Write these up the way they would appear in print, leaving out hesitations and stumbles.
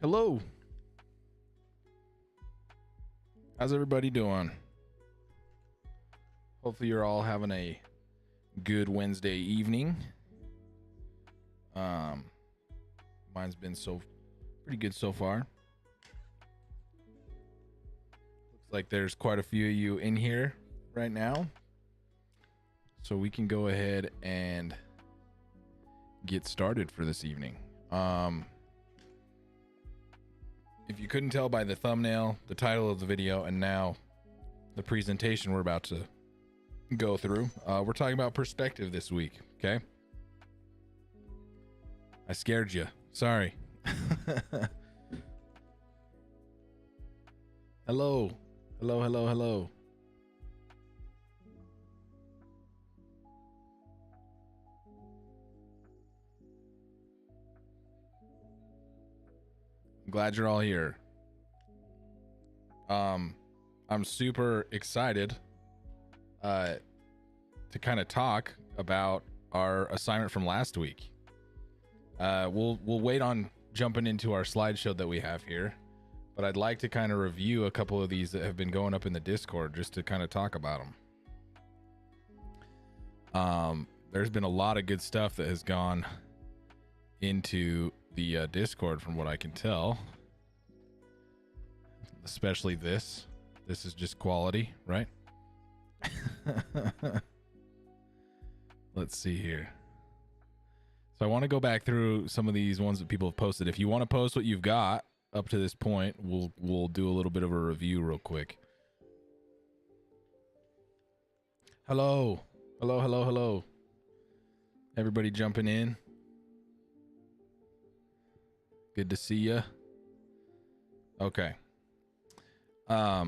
Hello. How's everybody doing? Hopefully you're all having a good Wednesday evening. Mine's been pretty good so far. Looks like there's quite a few of you in here right now. So we can go ahead and get started for this evening. If you couldn't tell by the thumbnail, the title of the video, and now the presentation we're about to go through, we're talking about perspective this week, okay? I scared you. Sorry. Hello. Hello, hello, hello. I'm glad you're all here. I'm super excited to kind of talk about our assignment from last week. We'll wait on jumping into our slideshow that we have here, but I'd like to kind of review a couple of these that have been going up in the Discord just to kind of talk about them. There's been a lot of good stuff that has gone into the Discord from what I can tell, especially this is just quality, right? Let's see here. So I want to go back through some of these ones that people have posted. If you want to post what you've got up to this point, we'll do a little bit of a review real quick. Hello. Hello, hello, hello. Everybody jumping in. Good to see you. Okay. I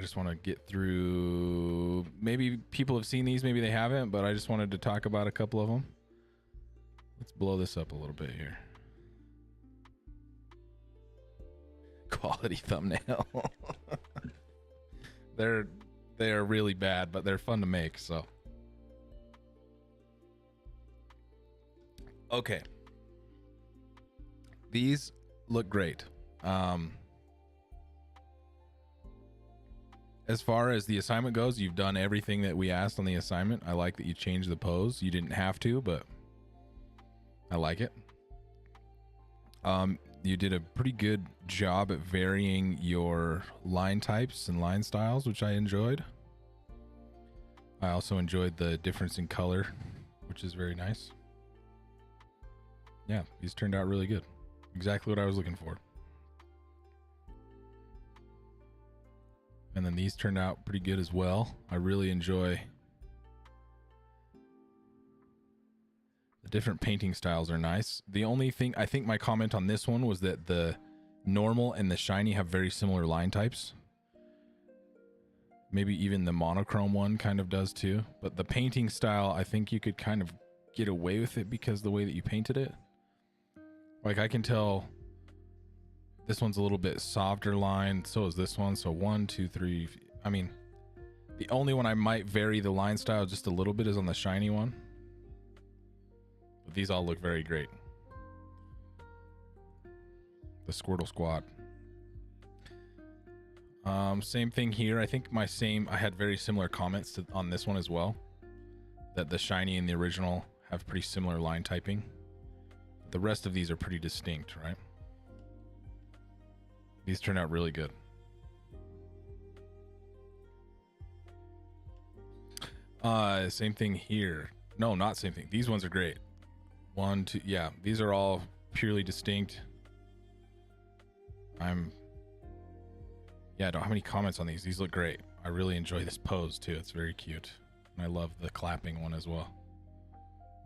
just want to get through. Maybe people have seen these, maybe they haven't, but I just wanted to talk about a couple of them. Let's blow this up a little bit here. Quality thumbnail. They are really bad, but they're fun to make, so. Okay. These look great. As far as the assignment goes, you've done everything that we asked on the assignment. I like that you changed the pose. You didn't have to, but I like it. You did a pretty good job at varying your line types and line styles, which I enjoyed. I also enjoyed the difference in color, which is very nice. Yeah, these turned out really good. Exactly what I was looking for. And then these turned out pretty good as well. I really enjoy the different painting styles are nice. The only thing, I think my comment on this one was that the normal and the shiny have very similar line types. Maybe even the monochrome one kind of does too. But the painting style, I think you could kind of get away with it because the way that you painted it. Like I can tell this one's a little bit softer line. So is this one. So 1, 2, 3. I mean, the only one I might vary the line style just a little bit is on the shiny one. But these all look very great. The Squirtle Squad. Same thing here. I think I had very similar comments on this one as well. That the shiny and the original have pretty similar line typing. The rest of these are pretty distinct, right? These turn out really good. Same thing here. No, not same thing. These ones are great. 1, 2, yeah. These are all purely distinct. I don't have any comments on these. These look great. I really enjoy this pose too. It's very cute. And I love the clapping one as well.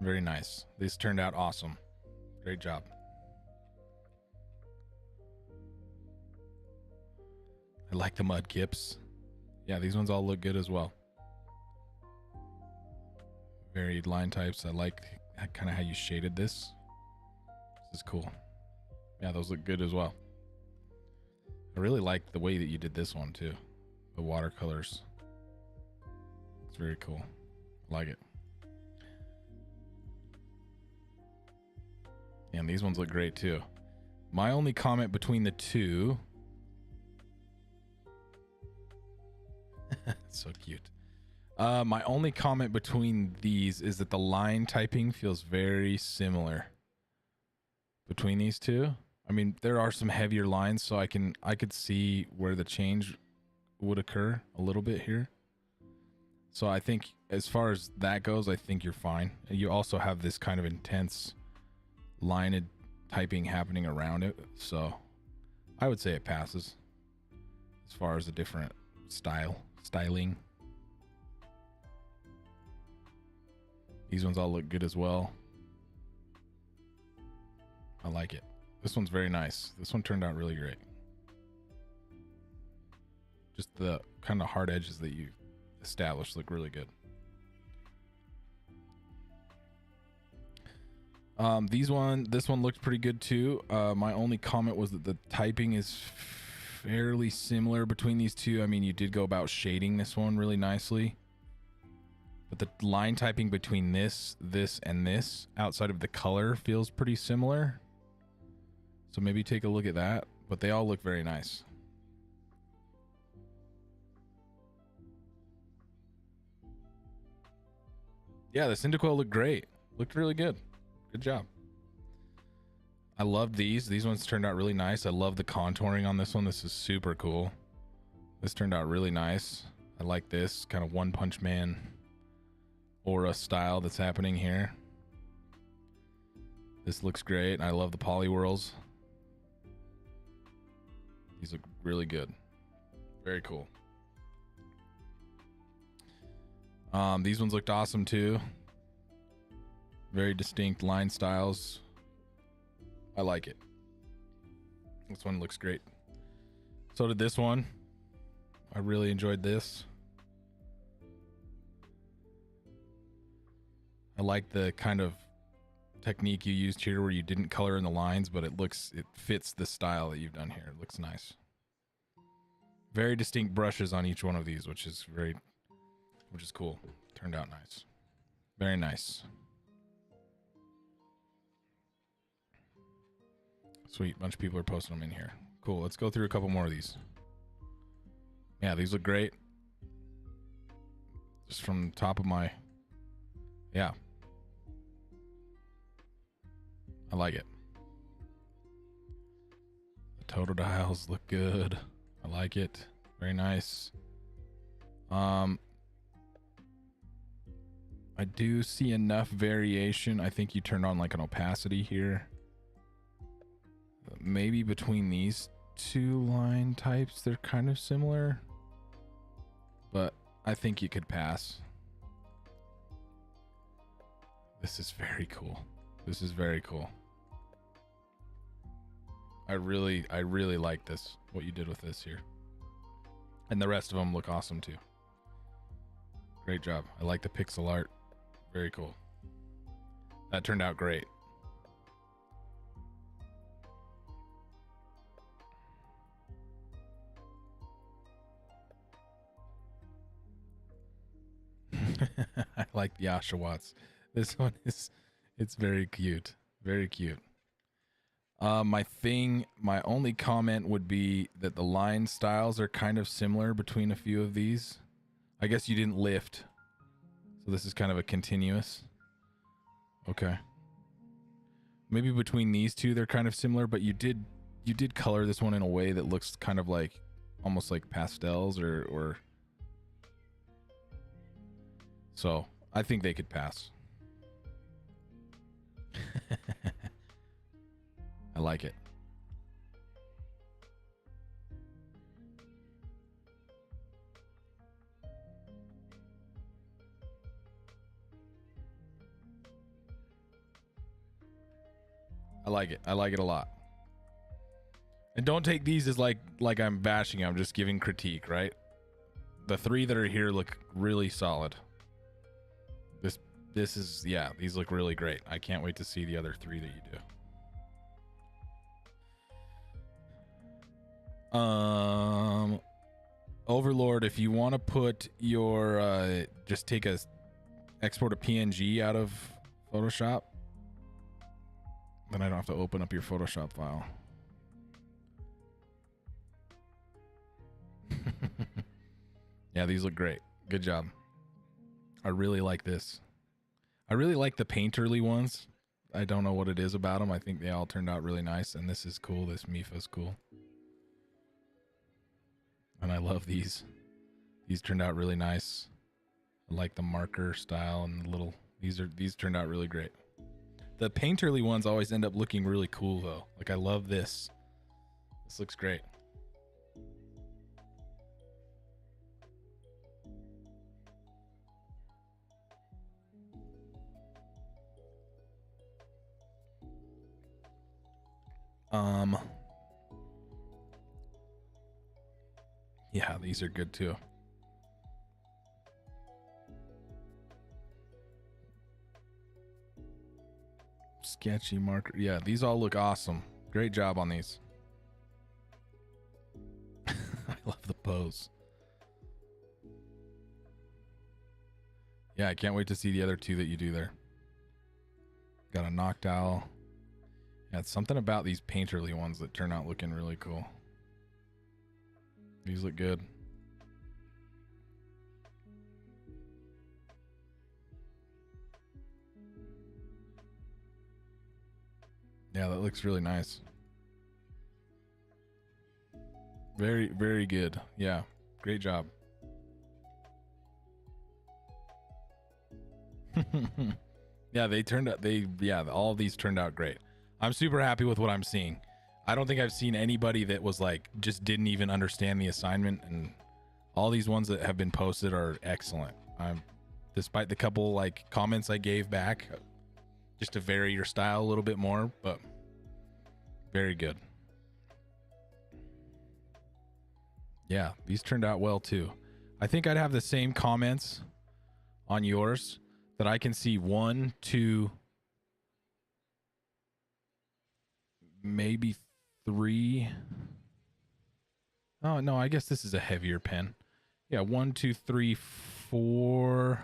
Very nice. These turned out awesome. Great job. I like the mud kips. Yeah, these ones all look good as well. Varied line types. I like kind of how you shaded this. This is cool. Yeah, those look good as well. I really like the way that you did this one too. The watercolors. It's very cool. I like it. And these ones look great too. My only comment between the two, so cute. My only comment between these is that the line typing feels very similar between these two. I mean, there are some heavier lines, so I could see where the change would occur a little bit here. So I think as far as that goes, I think you're fine. You also have this kind of intense lined typing happening around it, so I would say it passes as far as a different styling. These ones all look good as well. I like it. This one's very nice. This one turned out really great. Just the kind of hard edges that you established look really good. This one looked pretty good too. My only comment was that the typing is fairly similar between these two. I mean, you did go about shading this one really nicely, but the line typing between this, and this outside of the color feels pretty similar. So maybe take a look at that, but they all look very nice. Yeah, the Cyndaquil looked great. Looked really good. Good job. I loved these. These ones turned out really nice. I love the contouring on this one. This is super cool. This turned out really nice. I like this kind of One Punch Man aura style that's happening here. This looks great. I love the polywhirls. These look really good. Very cool. These ones looked awesome too. Very distinct line styles. I like it. This one looks great. So did this one. I really enjoyed this. I like the kind of technique you used here where you didn't color in the lines, but it fits the style that you've done here. It looks nice. Very distinct brushes on each one of these, which is cool. Turned out nice. Very nice. Sweet. Bunch of people are posting them in here. Cool. Let's go through a couple more of these. Yeah, these look great. Just from the top of my... Yeah. I like it. The totodials look good. I like it. Very nice. I do see enough variation. I think you turned on like an opacity here. Maybe between these two line types, they're kind of similar. But I think you could pass. This is very cool. This is very cool. I really like this, what you did with this here. And the rest of them look awesome too. Great job. I like the pixel art. Very cool. That turned out great. I like the Oshawatts. This one it's very cute. Very cute. My only comment would be that the line styles are kind of similar between a few of these. I guess you didn't lift. So this is kind of a continuous. Okay. Maybe between these two they're kind of similar, but you did color this one in a way that looks kind of like almost like pastels or so I think they could pass. I like it. I like it. I like it a lot. And don't take these as like I'm bashing. I'm just giving critique, right? The three that are here look really solid. This is, yeah, these look really great. I can't wait to see the other three that you do. Overlord, if you want to put your just export a PNG out of Photoshop Then I don't have to open up your Photoshop file. Yeah, these look great. Good job. I really like this. I really like the painterly ones. I don't know what it is about them. I think they all turned out really nice, and this is cool. This Mifa's cool. And I love these. These turned out really nice. I like the marker style and the little, these turned out really great. The painterly ones always end up looking really cool though. Like I love this. This looks great. Yeah, these are good too. Sketchy marker. Yeah, these all look awesome. Great job on these. I love the pose. Yeah, I can't wait to see the other two that you do there. Got a knocked owl. Yeah, it's something about these painterly ones that turn out looking really cool. These look good. Yeah, that looks really nice. Very, very good. Yeah, great job. Yeah, they turned out, all of these turned out great. I'm super happy with what I'm seeing. I don't think I've seen anybody that was like, just didn't even understand the assignment, and all these ones that have been posted are excellent. Despite the couple like comments I gave back, just to vary your style a little bit more, but very good. Yeah, these turned out well too. I think I'd have the same comments on yours that I can see 1, 2, maybe 3. Oh no, I guess this is a heavier pen. Yeah, 1, 2, 3, 4.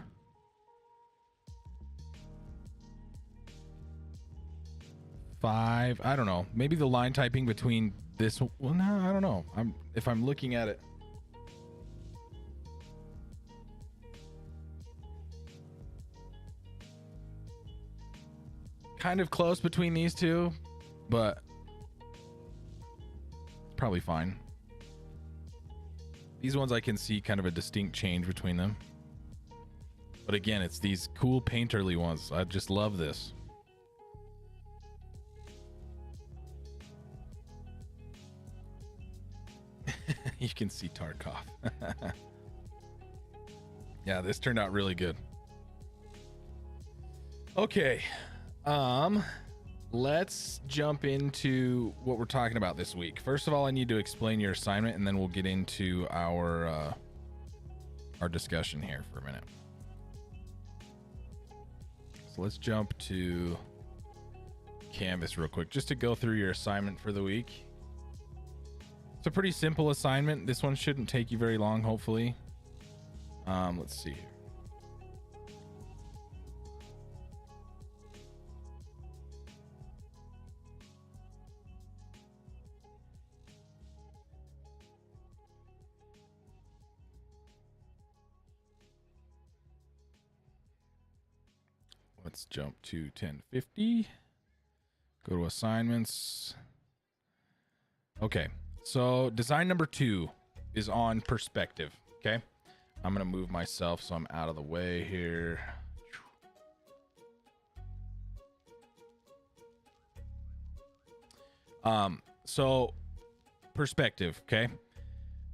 5. I don't know. Maybe the line typing between this. Well, no, I don't know. If I'm looking at it. Kind of close between these two, but probably fine. These ones I can see kind of a distinct change between them. But again, it's these cool painterly ones. I just love this. You can see Tarkov. Yeah, this turned out really good. Okay. Let's jump into what we're talking about this week. First of all, I need to explain your assignment, and then we'll get into our discussion here for a minute. So let's jump to Canvas real quick, just to go through your assignment for the week. It's a pretty simple assignment. This one shouldn't take you very long, hopefully. Let's see here. Let's jump to 1050. Go to assignments. Okay, so design number 2 is on perspective. Okay, I'm gonna move myself so I'm out of the way here. So perspective. Okay,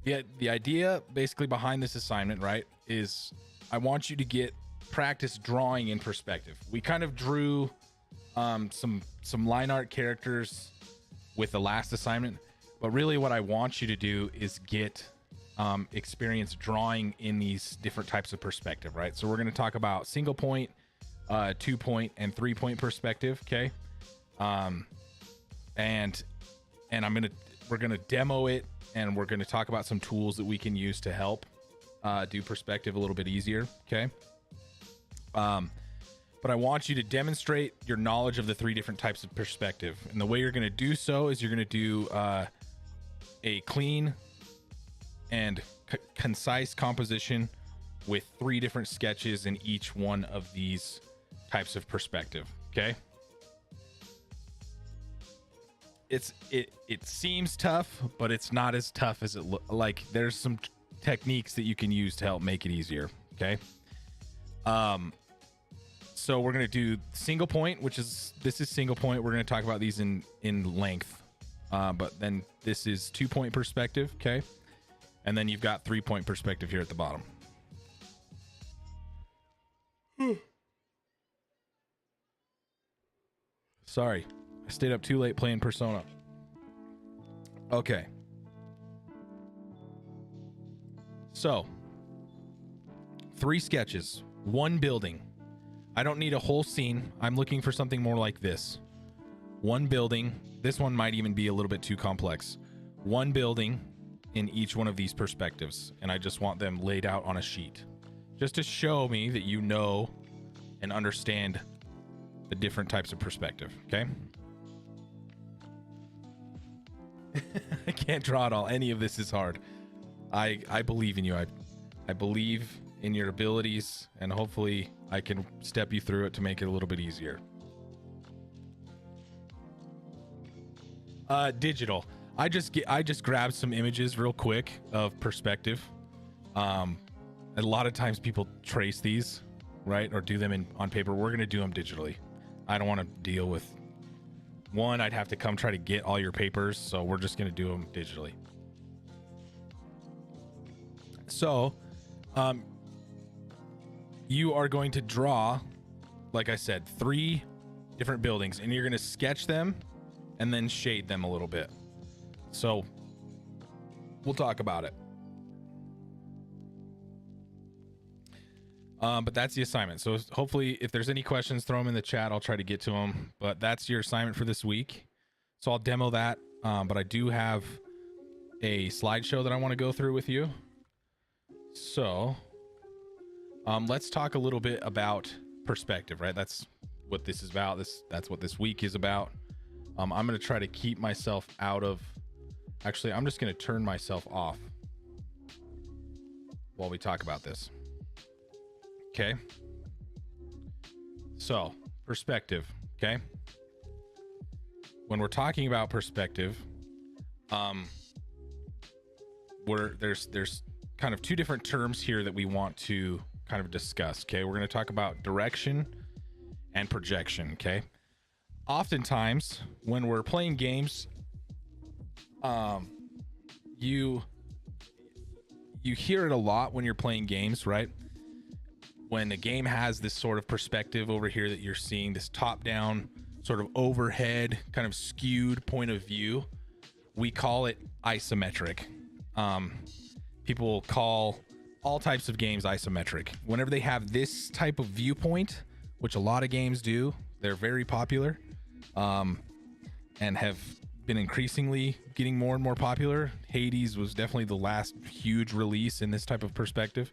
the idea basically behind this assignment, right, is I want you to get practice drawing in perspective. We kind of drew some line art characters with the last assignment, but really what I want you to do is get experience drawing in these different types of perspective, right? So we're going to talk about single point, 2 point, and 3 point perspective. Okay, and we're gonna demo it, and we're gonna talk about some tools that we can use to help do perspective a little bit easier. Okay. but I want you to demonstrate your knowledge of the 3 different types of perspective. And the way you're going to do so is you're going to do a clean and concise composition with 3 different sketches in each one of these types of perspective. Okay. It seems tough, but it's not as tough as it like there's some techniques that you can use to help make it easier. Okay. So we're going to do single point, this is single point. We're going to talk about these in length. But then this is 2-point perspective. Okay. And then you've got 3-point perspective here at the bottom. Sorry, I stayed up too late playing Persona. Okay. So, 3 sketches, 1 building. I don't need a whole scene. I'm looking for something more like this. 1 building. This one might even be a little bit too complex. 1 building in each one of these perspectives, and I just want them laid out on a sheet, just to show me that you know and understand the different types of perspective. Okay. I can't draw it all. Any of this is hard. I believe in you. I believe in your abilities, and hopefully I can step you through it to make it a little bit easier. Digital. I just grabbed some images real quick of perspective. A lot of times people trace these, right, or do them on paper. We're going to do them digitally. I don't want to deal with one. I'd have to come try to get all your papers, so we're just going to do them digitally. So, you are going to draw, like I said, 3 different buildings, and you're going to sketch them and then shade them a little bit. So, we'll talk about it. But that's the assignment. So hopefully if there's any questions, throw them in the chat. I'll try to get to them, but that's your assignment for this week. So I'll demo that. But I do have a slideshow that I want to go through with you. So, let's talk a little bit about perspective, right? That's what this is about. That's what this week is about. I'm going to try to keep myself out of, actually, I'm just going to turn myself off while we talk about this. Okay. So, perspective. Okay. When we're talking about perspective, there's kind of 2 different terms here that we want to kind of discuss. Okay. We're going to talk about direction and projection. Okay. Oftentimes when we're playing games, you hear it a lot when you're playing games, right? When a game has this sort of perspective over here that you're seeing, this top-down sort of overhead kind of skewed point of view, we call it isometric. People call all types of games isometric. Whenever they have this type of viewpoint, which a lot of games do, they're very popular, and have been increasingly getting more and more popular. Hades was definitely the last huge release in this type of perspective.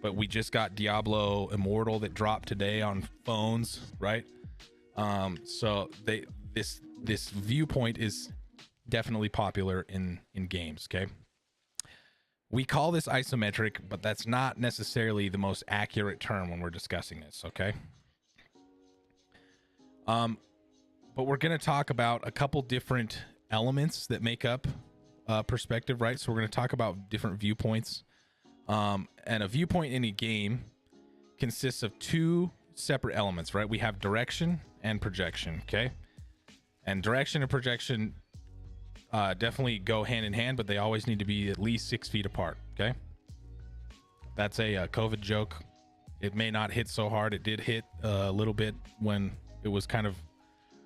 But we just got Diablo Immortal that dropped today on phones, right? So this viewpoint is definitely popular in games. Okay, we call this isometric, but that's not necessarily the most accurate term when we're discussing this. Okay, but we're going to talk about a couple different elements that make up perspective, right? So we're going to talk about different viewpoints. And a viewpoint in a game consists of 2 separate elements, right? We have direction and projection. Okay. And direction and projection definitely go hand in hand, but they always need to be at least 6 feet apart. Okay. That's a COVID joke. It may not hit so hard. It did hit a little bit when it was kind of,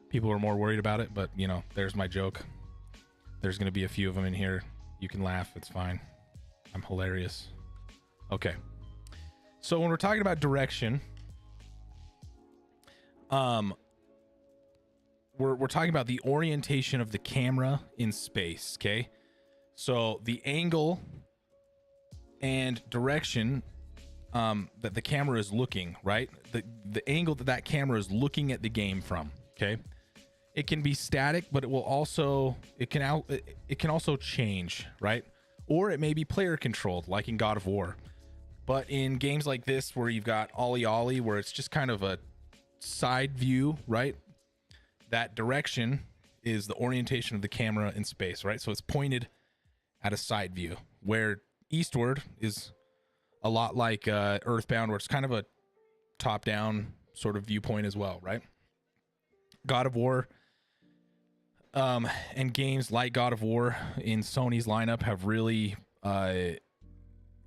people were more worried about it, but you know, there's my joke. There's going to be a few of them in here. You can laugh. It's fine. I'm hilarious. Okay. So when we're talking about direction, we're talking about the orientation of the camera in space. Okay. So the angle and direction that the camera is looking, right? The angle that that camera is looking at the game from, okay? It can be static, but it will also, it can also change, right? Or it may be player controlled, like in God of War. But in games like this, where you've got Ollie Ollie, where it's just kind of a side view, right? That direction is the orientation of the camera in space, right? So it's pointed at a side view, where eastward is a lot like Earthbound, where it's kind of a top-down sort of viewpoint as well, right? God of War and games like God of War in Sony's lineup have really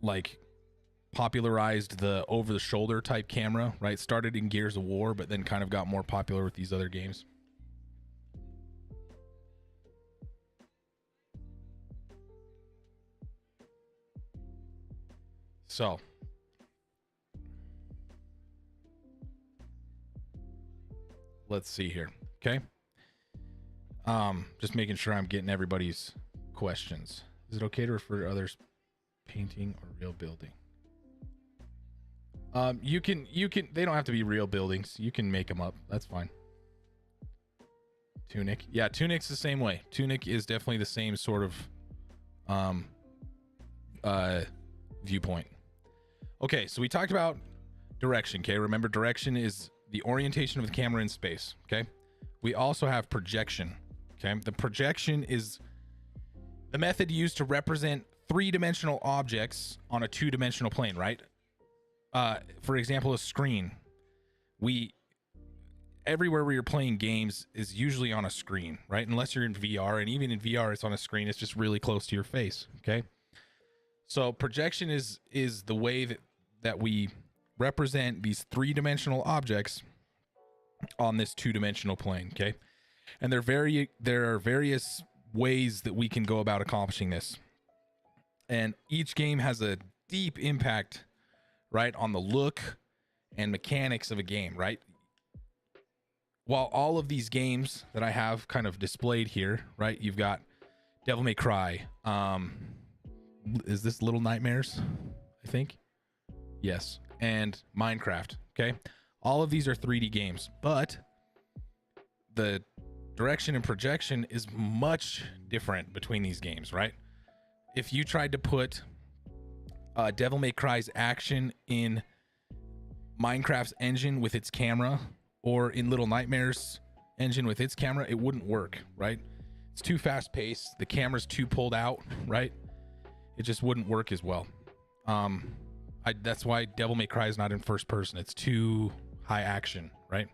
like popularized the over-the-shoulder type camera, right? Started in Gears of War, but then kind of got more popular with these other games. So let's see here. Okay. Just making sure I'm getting everybody's questions. Is it okay to refer to others painting or real building? You can, they don't have to be real buildings. You can make them up. That's fine. Tunic. Yeah, Tunic's the same way. Tunic is definitely the same sort of viewpoint. Okay, so we talked about direction, okay? Remember, direction is the orientation of the camera in space, okay? We also have projection, okay? The projection is the method used to represent three-dimensional objects on a two-dimensional plane, right? For example, a screen. Everywhere where you're playing games is usually on a screen, right? Unless you're in VR, and even in VR, it's on a screen. It's just really close to your face, okay? So projection is the way that we represent these three-dimensional objects on this two-dimensional plane, okay? And there are various ways that we can go about accomplishing this. And each game has a deep impact, right, on the look and mechanics of a game, right? While all of these games that I have kind of displayed here, right, you've got Devil May Cry. Is this Little Nightmares? I think. Yes. And Minecraft. Okay. All of these are 3D games, but the direction and projection is much different between these games, right? If you tried to put Devil May Cry's action in Minecraft's engine with its camera, or in Little Nightmares engine with its camera, it wouldn't work, right? It's too fast paced. The camera's too pulled out, right? It just wouldn't work as well. That's why Devil May Cry is not in first person. It's too high action, right?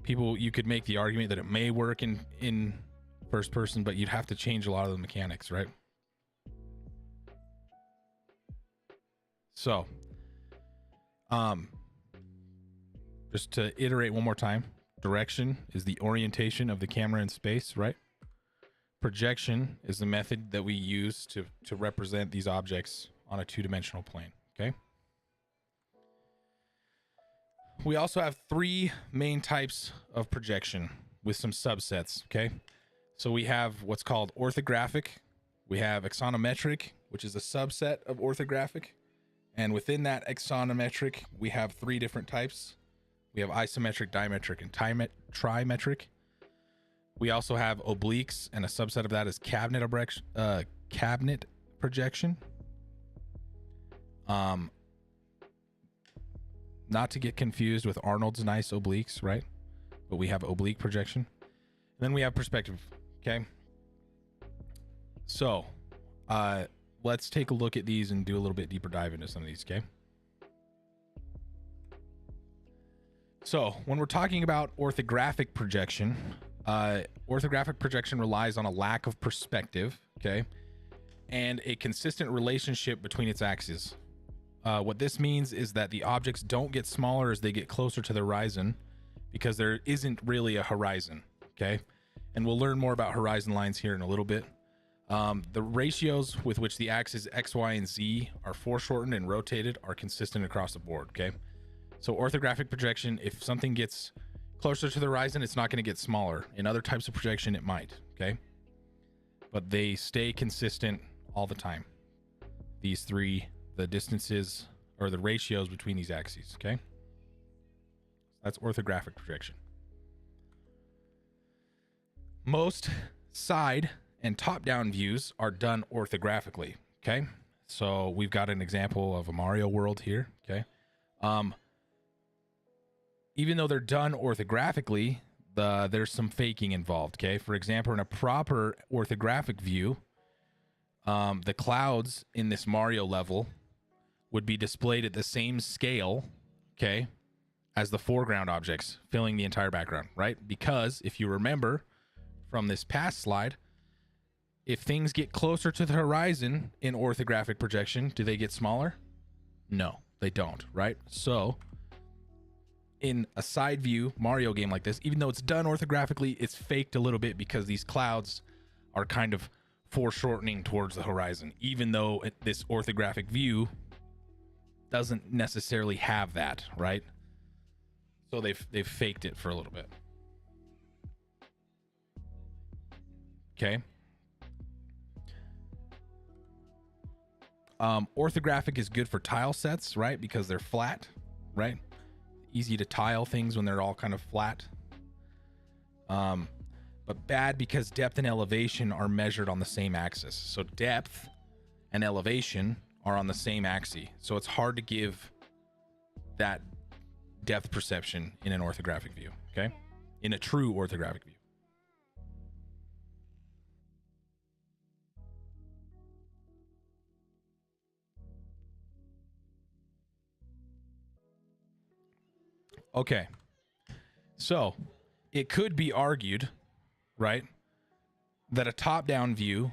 You could make the argument that it may work in first person, but you'd have to change a lot of the mechanics, right? So, just to iterate one more time, direction is the orientation of the camera in space, right? Projection is the method that we use to represent these objects on a two-dimensional plane, okay? We also have three main types of projection with some subsets, okay? So we have what's called orthographic. We have axonometric, which is a subset of orthographic. And within that axonometric, we have three different types. We have isometric, dimetric, and trimetric. We also have obliques, and a subset of that is cabinet projection. Not to get confused with Arnold's nice obliques, right? But we have oblique projection. And then we have perspective, okay? So, let's take a look at these and do a little bit deeper dive into some of these, okay? So, when we're talking about orthographic projection, orthographic projection relies on a lack of perspective, okay, and a consistent relationship between its axes. What this means is that the objects don't get smaller as they get closer to the horizon, because there isn't really a horizon, okay? And we'll learn more about horizon lines here in a little bit. The ratios with which the axes X, Y, and Z are foreshortened and rotated are consistent across the board, okay? So orthographic projection, if something gets closer to the horizon, it's not going to get smaller. In other types of projection, it might, okay? But they stay consistent all the time. These three, the distances or the ratios between these axes, okay? That's orthographic projection. Most side and top-down views are done orthographically, okay? So we've got an example of a Mario world here, okay? Even though they're done orthographically, there's some faking involved, okay? For example, in a proper orthographic view, the clouds in this Mario level would be displayed at the same scale, okay, as the foreground objects filling the entire background, right? Because if you remember from this past slide, if things get closer to the horizon in orthographic projection, do they get smaller? No, they don't, right? So in a side view Mario game like this, even though it's done orthographically, it's faked a little bit because these clouds are kind of foreshortening towards the horizon, even though this orthographic view doesn't necessarily have that, right? So they've faked it for a little bit. Okay. Orthographic is good for tile sets, right? Because they're flat, right? Easy to tile things when they're all kind of flat. But bad because depth and elevation are measured on the same axis. So depth and elevation are on the same axis. So it's hard to give that depth perception in an orthographic view, okay? In a true orthographic view. Okay, so it could be argued, right, that a top-down view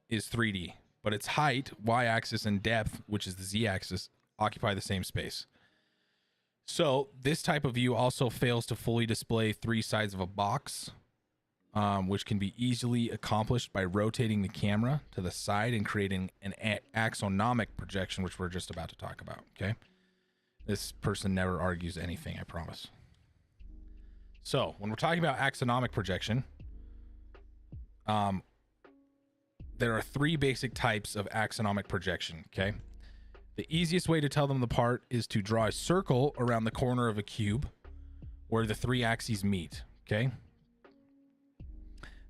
is 3D, but its height, y-axis, and depth, which is the z-axis, occupy the same space. So this type of view also fails to fully display three sides of a box, which can be easily accomplished by rotating the camera to the side and creating an axonomic projection, which we're just about to talk about, okay? This person never argues anything, I promise. So when we're talking about axonomic projection, there are three basic types of axonomic projection, okay? The easiest way to tell them apart is to draw a circle around the corner of a cube where the three axes meet, okay?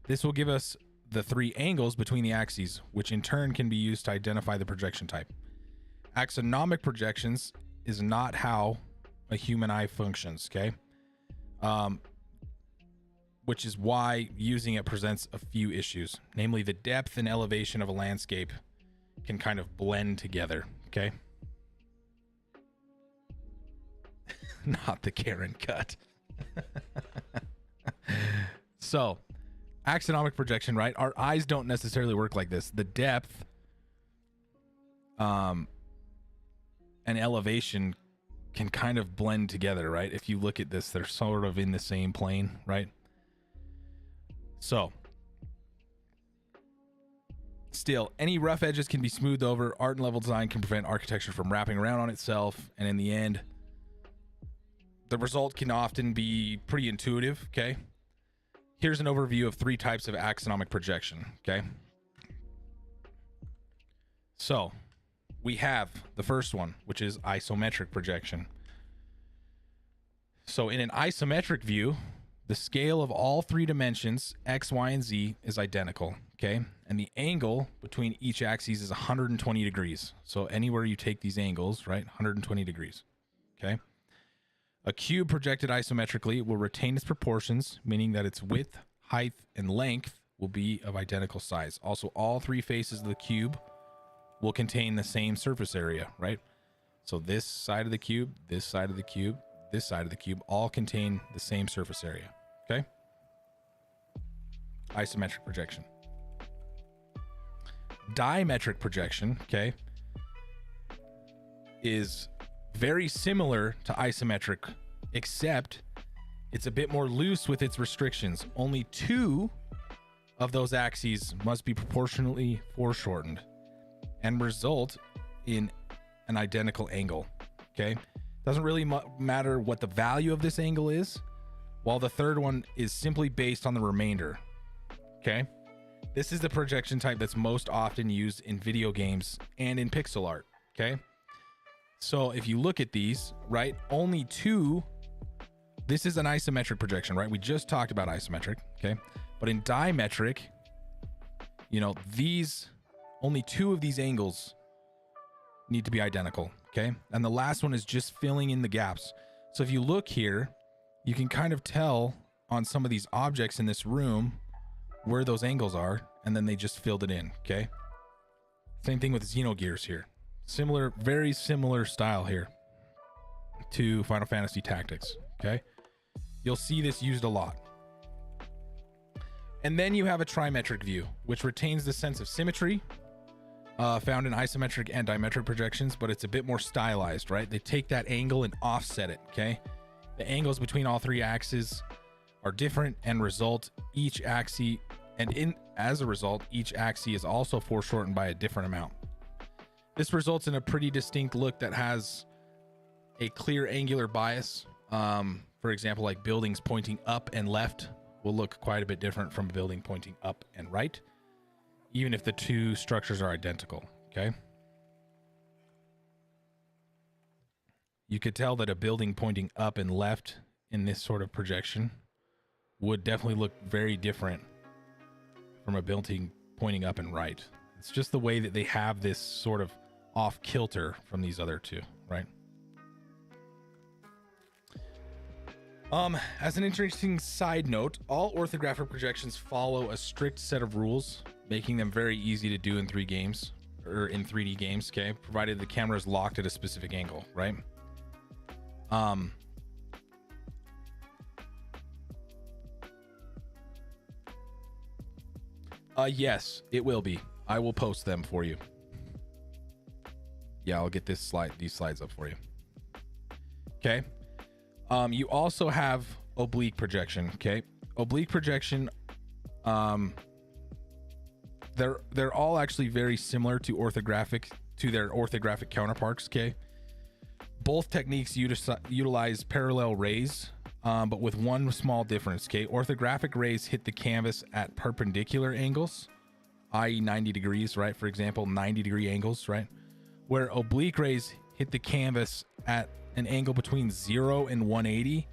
This will give us the three angles between the axes, which in turn can be used to identify the projection type. Axonomic projections is not how a human eye functions, okay? Which is why using it presents a few issues. Namely, the depth and elevation of a landscape can kind of blend together, okay? Not the Karen cut. So, axonomic projection, right? Our eyes don't necessarily work like this. The depth and elevation can kind of blend together, right? If you look at this, they're sort of in the same plane, right? So, still, any rough edges can be smoothed over. Art and level design can prevent architecture from wrapping around on itself. And in the end, the result can often be pretty intuitive, okay? Here's an overview of three types of axonomic projection, okay? So, we have the first one, which is isometric projection. So in an isometric view, the scale of all three dimensions, x, y, and z, is identical, okay? And the angle between each axis is 120 degrees. So anywhere you take these angles, right, 120 degrees, okay? A cube projected isometrically will retain its proportions, meaning that its width, height, and length will be of identical size. Also, all three faces of the cube will contain the same surface area, right? So this side of the cube, this side of the cube, this side of the cube all contain the same surface area, okay? Isometric projection. Dimetric projection, okay, is very similar to isometric, except it's a bit more loose with its restrictions. Only two of those axes must be proportionally foreshortened and result in an identical angle, okay? Doesn't really matter what the value of this angle is, while the third one is simply based on the remainder, okay? This is the projection type that's most often used in video games and in pixel art, okay? So if you look at these, right, only two, this is an isometric projection, right? We just talked about isometric, okay? But in dimetric, you know, these, only two of these angles need to be identical, okay? And the last one is just filling in the gaps. So if you look here, you can kind of tell on some of these objects in this room where those angles are, and then they just filled it in, okay? Same thing with Xenogears here. Similar, very similar style here to Final Fantasy Tactics, okay? You'll see this used a lot. And then you have a trimetric view, which retains the sense of symmetry found in isometric and dimetric projections, but it's a bit more stylized, right? They take that angle and offset it, okay? The angles between all three axes are different and result each axis, and as a result, each axis is also foreshortened by a different amount. This results in a pretty distinct look that has a clear angular bias. For example, like buildings pointing up and left will look quite a bit different from a building pointing up and right, even if the two structures are identical, okay? You could tell that a building pointing up and left in this sort of projection would definitely look very different from a building pointing up and right. It's just the way that they have this sort of off kilter from these other two, right? As an interesting side note, all orthographic projections follow a strict set of rules, making them very easy to do in 3D games, okay? Provided the camera is locked at a specific angle, right? Yes, it will be. I will post them for you. Yeah, I'll get these slides up for you. Okay. You also have oblique projection, okay? Oblique projection, they're all actually very similar to their orthographic counterparts, okay? Both techniques utilize parallel rays, but with one small difference, okay? Orthographic rays hit the canvas at perpendicular angles, i.e. 90 degrees, right? For example, 90-degree angles, right? Where oblique rays hit the canvas at an angle between 0 and 180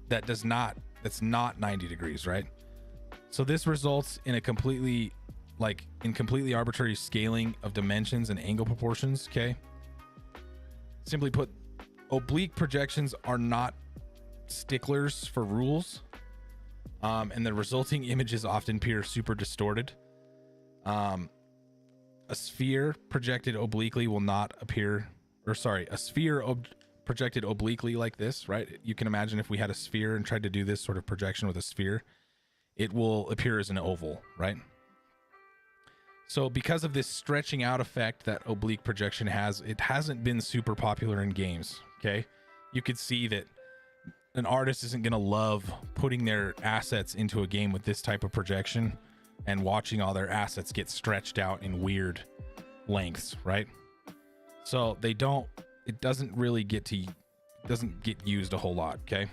that's not 90 degrees, right? So this results in a completely arbitrary scaling of dimensions and angle proportions, okay? Simply put, oblique projections are not sticklers for rules, and the resulting images often appear super distorted. A sphere projected obliquely will not appear, a sphere projected obliquely like this, right? You can imagine if we had a sphere and tried to do this sort of projection with a sphere, it will appear as an oval, right? So because of this stretching out effect that oblique projection has, it hasn't been super popular in games, okay? You could see that an artist isn't going to love putting their assets into a game with this type of projection and watching all their assets get stretched out in weird lengths, right? So it doesn't get used a whole lot, okay?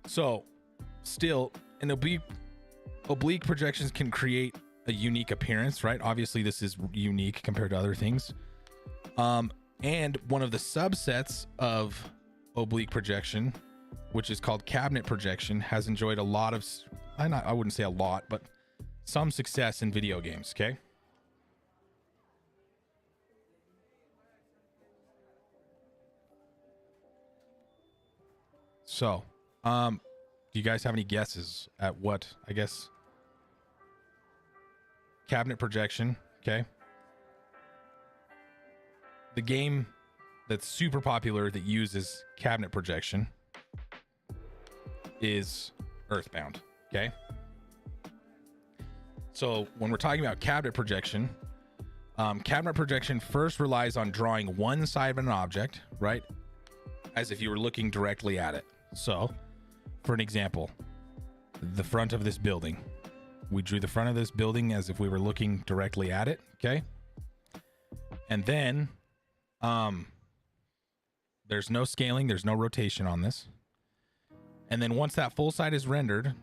So still, an oblique projections can create a unique appearance, right? Obviously this is unique compared to other things. And one of the subsets of oblique projection, which is called cabinet projection, has enjoyed a lot of, I wouldn't say a lot, but some success in video games, okay? So, do you guys have any guesses at what, I guess, cabinet projection, okay? The game that's super popular that uses cabinet projection is Earthbound, okay? So when we're talking about cabinet projection first relies on drawing one side of an object, right? As if you were looking directly at it. So, for an example, the front of this building. We drew the front of this building as if we were looking directly at it, okay? And then, there's no scaling, there's no rotation on this. And then once that full side is rendered,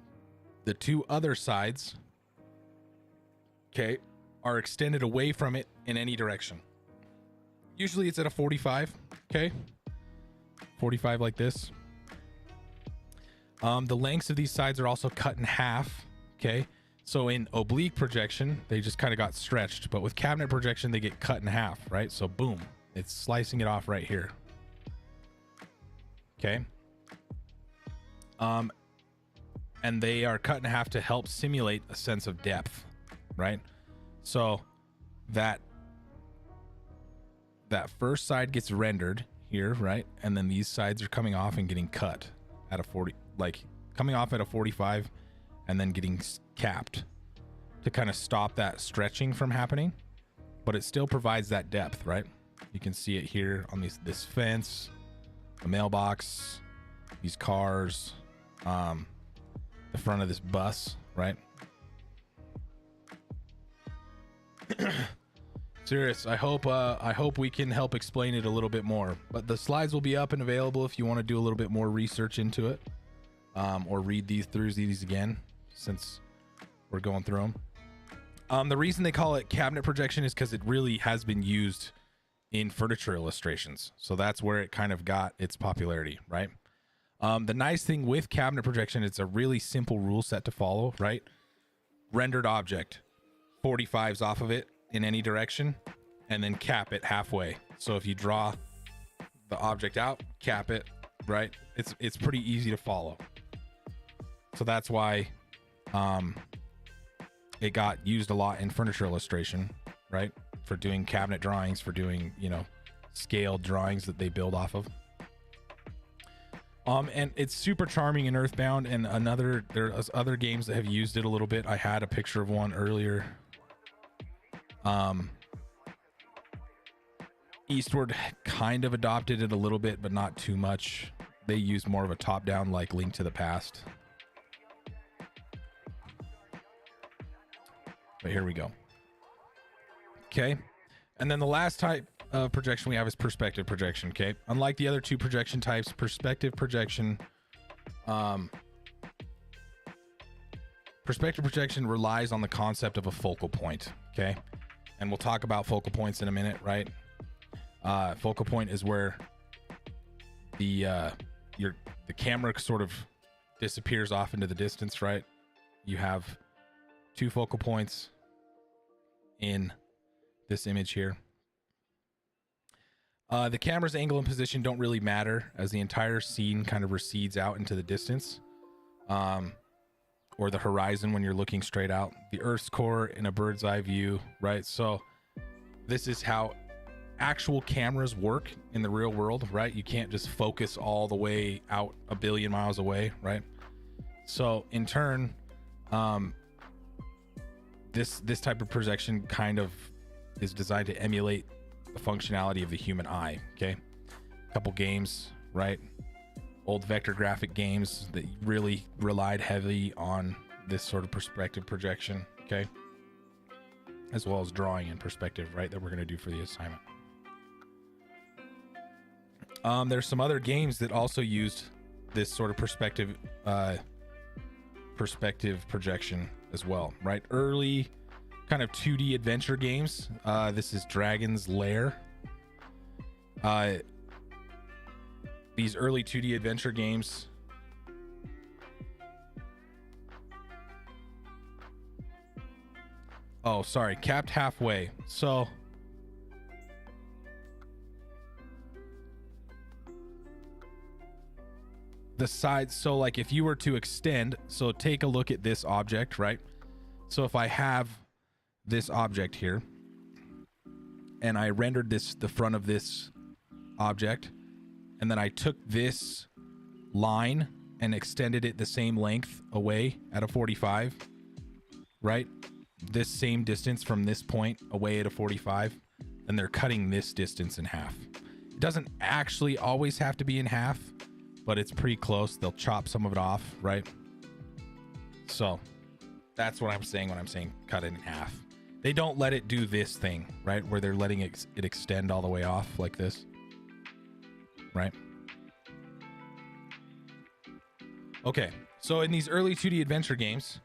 the two other sides, okay, are extended away from it in any direction. Usually it's at a 45, okay? 45 like this. The lengths of these sides are also cut in half, okay? So in oblique projection, they just kind of got stretched, but with cabinet projection, they get cut in half, right? So boom, it's slicing it off right here. Okay. And they are cut in half to help simulate a sense of depth, right? So that first side gets rendered here, right? And then these sides are coming off and getting cut at a 40, like coming off at a 45 and then getting capped to kind of stop that stretching from happening, but it still provides that depth, right? You can see it here on this fence, the mailbox, these cars, the front of this bus, right? Serious. I hope we can help explain it a little bit more. But the slides will be up and available if you want to do a little bit more research into it, or read these again, since we're going through them. The reason they call it cabinet projection is because it really has been used in furniture illustrations. So that's where it kind of got its popularity, right? The nice thing with cabinet projection, it's a really simple rule set to follow, right? Rendered object, 45s off of it in any direction, and then cap it halfway. So if you draw the object out, cap it, right? It's pretty easy to follow. So that's why it got used a lot in furniture illustration, right? For doing cabinet drawings, for doing, you know, scaled drawings that they build off of. And it's super charming in Earthbound, and there's other games that have used it a little bit. I had a picture of one earlier. Eastward kind of adopted it a little bit, but not too much. They use more of a top-down, like Link to the Past. But here we go. Okay. And then the last type of projection we have is perspective projection. Okay. Unlike the other two projection types, perspective projection relies on the concept of a focal point. Okay. And we'll talk about focal points in a minute, right? Focal point is where the camera sort of disappears off into the distance, right? You have two focal points in this image here. The camera's angle and position don't really matter, as the entire scene kind of recedes out into the distance, or the horizon when you're looking straight out. The Earth's core in a bird's eye view, right? So this is how actual cameras work in the real world, right? You can't just focus all the way out a billion miles away, right? So in turn, this type of projection kind of is designed to emulate the functionality of the human eye. Okay, a couple games, right? Old vector graphic games that really relied heavily on this sort of perspective projection. Okay, as well as drawing in perspective, right? That we're going to do for the assignment. There's some other games that also used this sort of perspective projection as well, right? Early kind of 2D adventure games. This is Dragon's Lair. These early 2D adventure games capped halfway. So the sides, so like if you were to extend, so take a look at this object, right? So if I have this object here and I rendered the front of this object, and then I took this line and extended it the same length away at a 45, right? This same distance from this point away at a 45, then they're cutting this distance in half. It doesn't actually always have to be in half, but it's pretty close. They'll chop some of it off, right? So that's what I'm saying when I'm saying cut it in half. They don't let it do this thing, right? Where they're letting it extend all the way off like this, right? Okay, so in these early 2D adventure games,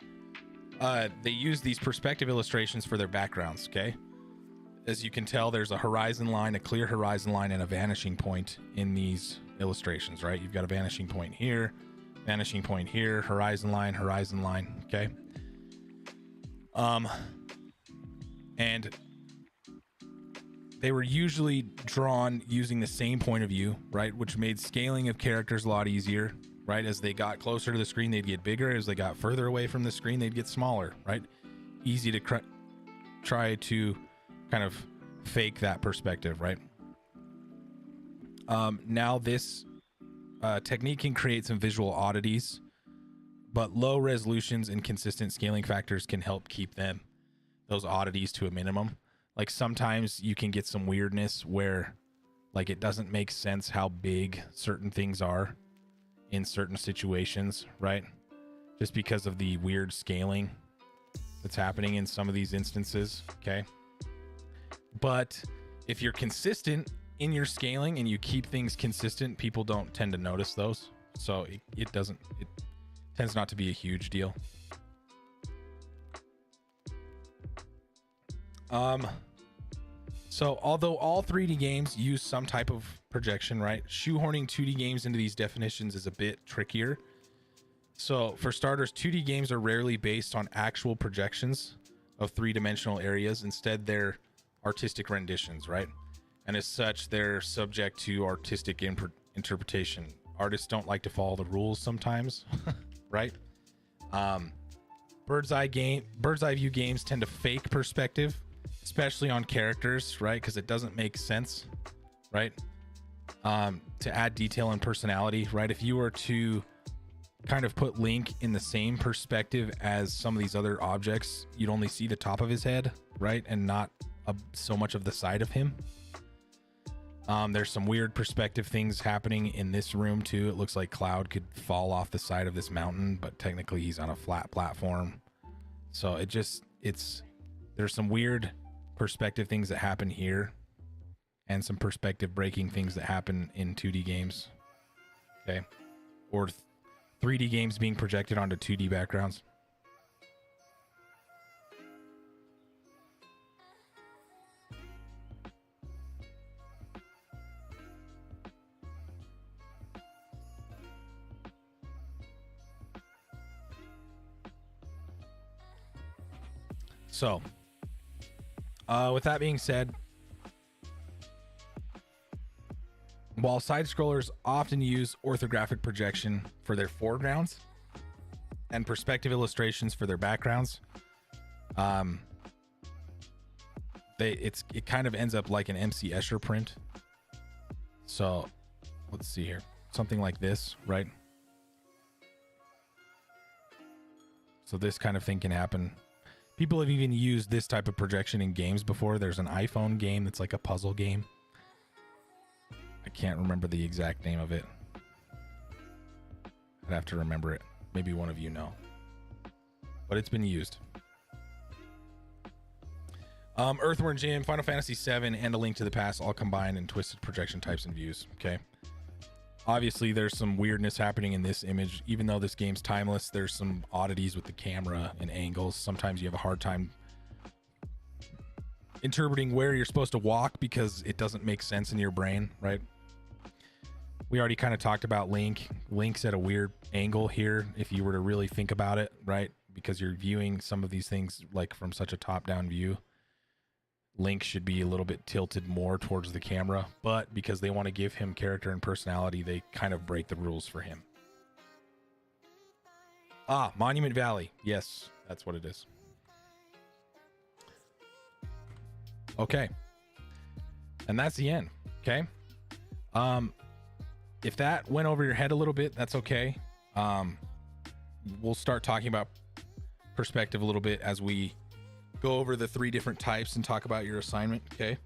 they use these perspective illustrations for their backgrounds, okay? as you can tell, there's a horizon line, a clear horizon line, and a vanishing point in these illustrations, right? You've got a vanishing point here, horizon line, okay? And they were usually drawn using the same point of view, right? Which made scaling of characters a lot easier, right? As they got closer to the screen, they'd get bigger. As they got further away from the screen, they'd get smaller, right? Easy to try to kind of fake that perspective, right? Now this technique can create some visual oddities, but low resolutions and consistent scaling factors can help keep those oddities to a minimum. Like sometimes you can get some weirdness where like it doesn't make sense how big certain things are in certain situations, right? Just because of the weird scaling that's happening in some of these instances, okay? But if you're consistent in your scaling and you keep things consistent, people don't tend to notice those. So it tends not to be a huge deal. So although all 3D games use some type of projection, right? Shoehorning 2D games into these definitions is a bit trickier. So for starters, 2D games are rarely based on actual projections of three-dimensional areas. Instead, they're artistic renditions, right? And as such, they're subject to artistic interpretation. Artists don't like to follow the rules sometimes, right? Bird's eye view games tend to fake perspective, especially on characters, right? Because it doesn't make sense, right? To add detail and personality, right? If you were to kind of put Link in the same perspective as some of these other objects, you'd only see the top of his head, right? And not so much of the side of him. There's some weird perspective things happening in this room too. It looks like Cloud could fall off the side of this mountain, but technically he's on a flat platform. So there's some weird perspective things that happen here and some perspective breaking things that happen in 2D games. Okay. Or 3D games being projected onto 2D backgrounds. So, with that being said, while side scrollers often use orthographic projection for their foregrounds and perspective illustrations for their backgrounds, it kind of ends up like an MC Escher print. So, let's see here. Something like this, right? So this kind of thing can happen. People have even used this type of projection in games before. There's an iPhone game that's like a puzzle game. I can't remember the exact name of it. I'd have to remember it. Maybe one of you know. But it's been used. Earthworm Jim, Final Fantasy VII, and A Link to the Past all combined in twisted projection types and views. Okay. Obviously, there's some weirdness happening in this image. Even though this game's timeless, there's some oddities with the camera and angles. Sometimes you have a hard time interpreting where you're supposed to walk because it doesn't make sense in your brain, right? We already kind of talked about Link. Link's at a weird angle here if you were to really think about it, right? Because you're viewing some of these things like from such a top-down view. Link should be a little bit tilted more towards the camera, but because they want to give him character and personality, they kind of break the rules for him. Monument Valley. Yes, that's what it is. Okay. And that's the end. Okay. If that went over your head a little bit, that's okay. We'll start talking about perspective a little bit as we go over the 3 different types and talk about your assignment. Okay.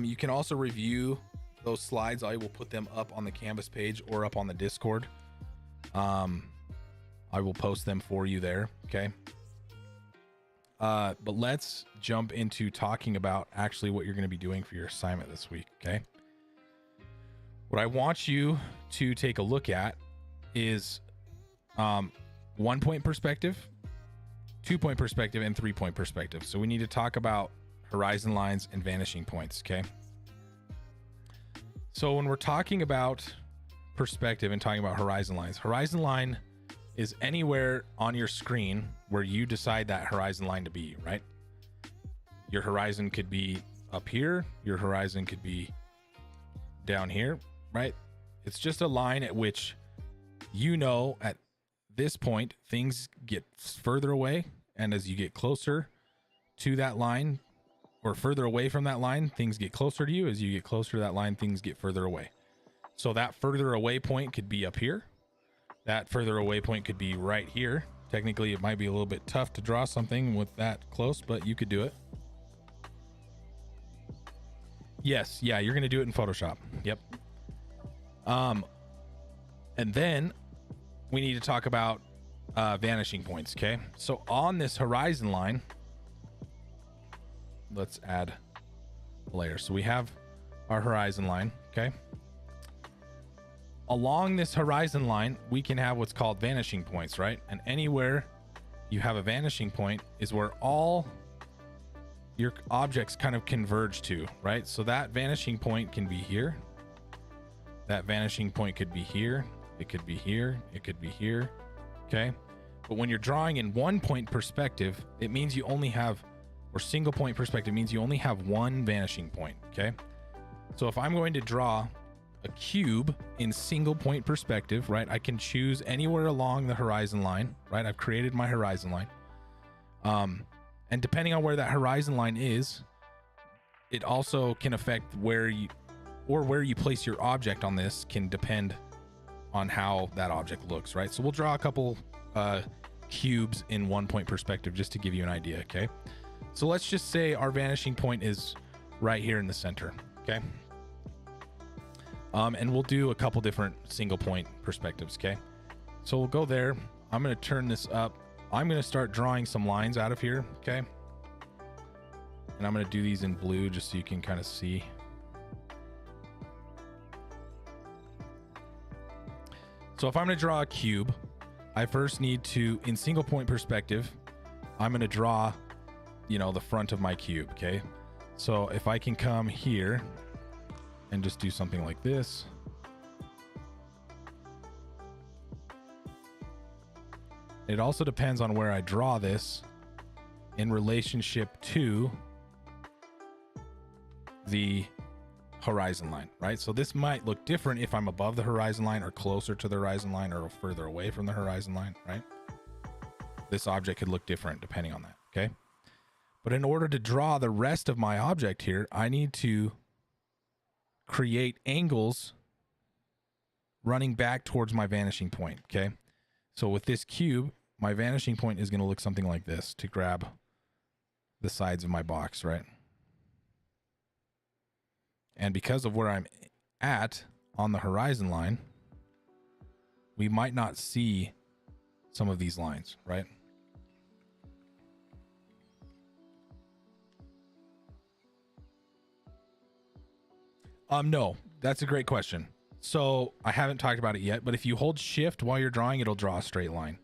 You can also review those slides. I will put them up on the Canvas page or up on the Discord. I will post them for you there. Okay. But let's jump into talking about actually what you're going to be doing for your assignment this week. Okay. What I want you to take a look at is 1-point perspective, 2-point perspective, and 3-point perspective. So we need to talk about horizon lines, and vanishing points, okay? So when we're talking about perspective and talking about horizon line is anywhere on your screen where you decide that horizon line to be, right? Your horizon could be up here, your horizon could be down here, right? It's just a line at which you know at this point things get further away, and as you get closer to that line or further away from that line, things get closer to you. As you get closer to that line, things get further away. So that further away point could be up here. That further away point could be right here. Technically, it might be a little bit tough to draw something with that close, but you could do it. Yes, yeah, you're going to do it in Photoshop. Yep. And then we need to talk about vanishing points, okay? So on this horizon line, let's add a layer. So we have our horizon line, okay? Along this horizon line, we can have what's called vanishing points, right? And anywhere you have a vanishing point is where all your objects kind of converge to, right? So that vanishing point can be here. That vanishing point could be here. It could be here. It could be here, okay? But when you're drawing in one point perspective, it means you only have, or single point perspective means you only have one vanishing point, okay? So if I'm going to draw a cube in single point perspective, right? I can choose anywhere along the horizon line, right? I've created my horizon line. And depending on where that horizon line is, it also can affect where you place your object on this can depend on how that object looks, right? So we'll draw a couple cubes in one point perspective just to give you an idea, okay? So let's just say our vanishing point is right here in the center, okay? And we'll do a couple different single point perspectives, okay? So we'll go there. I'm going to turn this up. I'm going to start drawing some lines out of here, okay? And I'm going to do these in blue just so you can kind of see. So if I'm going to draw a cube, I first need to, in single point perspective, I'm going to draw, you know, the front of my cube, okay? So if I can come here and just do something like this. It also depends on where I draw this in relationship to the horizon line, right? So this might look different if I'm above the horizon line or closer to the horizon line or further away from the horizon line, right? This object could look different depending on that, okay? But in order to draw the rest of my object here, I need to create angles running back towards my vanishing point, okay? So with this cube, my vanishing point is going to look something like this to grab the sides of my box, right? And because of where I'm at on the horizon line, we might not see some of these lines, right? No, that's a great question. So I haven't talked about it yet, but if you hold shift while you're drawing, it'll draw a straight line.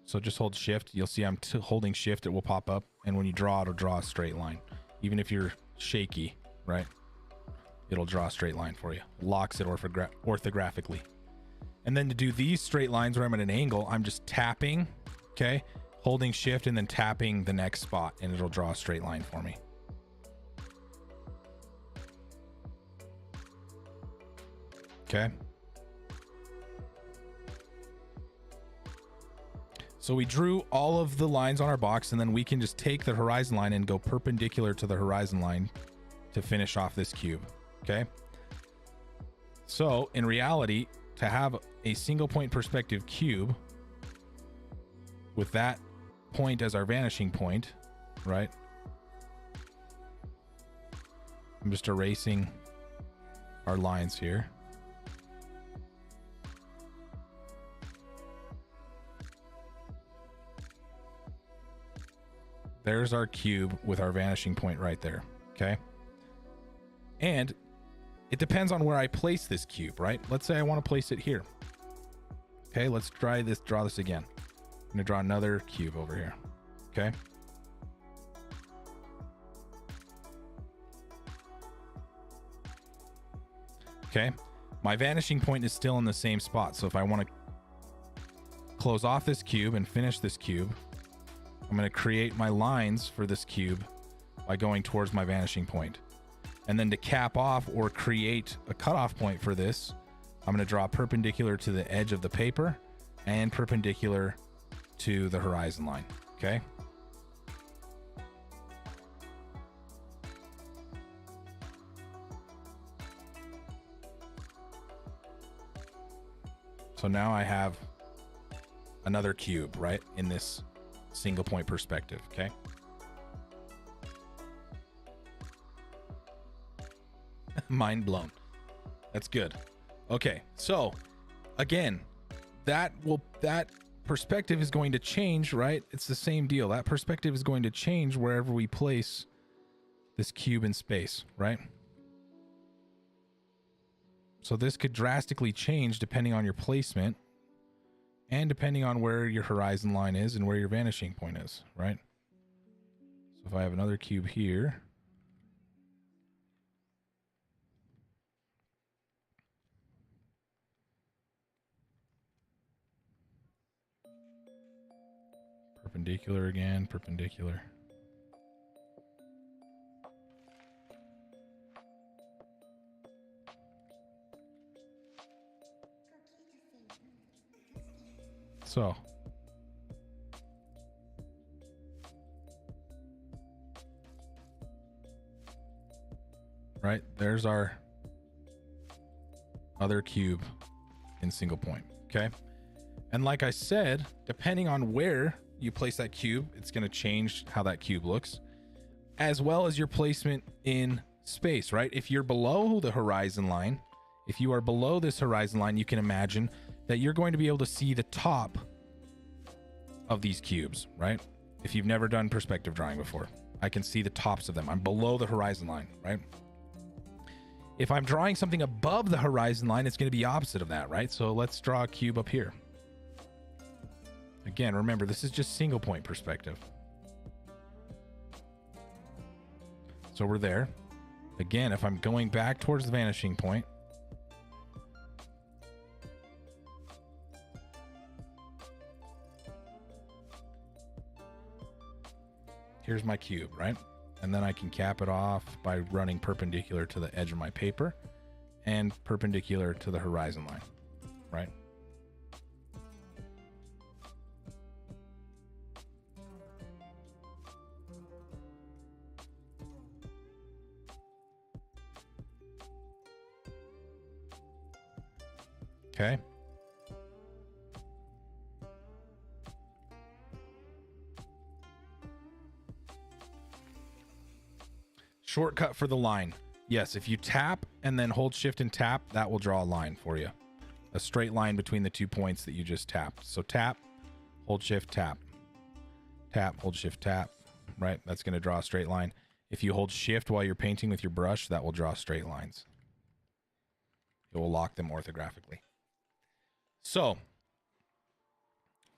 So just hold shift. You'll see I'm holding shift. It will pop up. And when you draw, it'll draw a straight line. Even if you're shaky, right? It'll draw a straight line for you. Locks it orthographically. And then to do these straight lines where I'm at an angle, I'm just tapping, okay? Holding shift and then tapping the next spot, and it'll draw a straight line for me. Okay. So we drew all of the lines on our box, and then we can just take the horizon line and go perpendicular to the horizon line to finish off this cube. Okay. So in reality, to have a single point perspective cube with that point as our vanishing point, right? I'm just erasing our lines here. There's our cube with our vanishing point right there, okay? And it depends on where I place this cube, right? Let's say I want to place it here. Okay, let's draw this again. I'm gonna draw another cube over here, okay? Okay. My vanishing point is still in the same spot. So if I want to close off this cube and finish this cube, I'm going to create my lines for this cube by going towards my vanishing point. And then to cap off or create a cutoff point for this, I'm going to draw perpendicular to the edge of the paper and perpendicular to the horizon line. Okay. So now I have another cube, right, in this single point perspective. Okay. Mind blown. That's good. Okay. So again, that perspective is going to change, right? It's the same deal. That perspective is going to change wherever we place this cube in space, right? So this could drastically change depending on your placement and depending on where your horizon line is and where your vanishing point is, right? So if I have another cube here, perpendicular again, perpendicular. So right, there's our other cube in single point. Okay. And like I said, depending on where you place that cube, it's going to change how that cube looks, as well as your placement in space, right? If you're below the horizon line, if you are below this horizon line, you can imagine that you're going to be able to see the top of these cubes, right? If you've never done perspective drawing before, I can see the tops of them. I'm below the horizon line, right? If I'm drawing something above the horizon line, it's going to be opposite of that, right? So let's draw a cube up here. Again, remember, this is just single point perspective. So we're there. Again, if I'm going back towards the vanishing point, here's my cube, right? And then I can cap it off by running perpendicular to the edge of my paper and perpendicular to the horizon line, right? Okay. Shortcut for the line. Yes, if you tap and then hold shift and tap, that will draw a line for you. A straight line between the 2 points that you just tapped. So tap, hold shift, tap. Tap, hold shift, tap. Right? That's going to draw a straight line. If you hold shift while you're painting with your brush, that will draw straight lines. It will lock them orthographically. So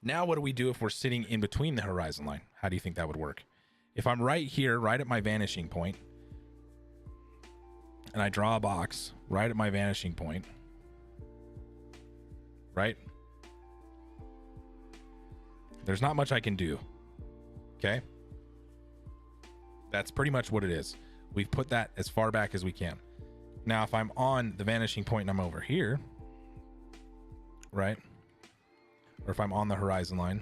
now what do we do if we're sitting in between the horizon line? How do you think that would work? If I'm right here, right at my vanishing point, and I draw a box right at my vanishing point, right? There's not much I can do. Okay? That's pretty much what it is. We've put that as far back as we can. Now, if I'm on the vanishing point and I'm over here, right? Or if I'm on the horizon line,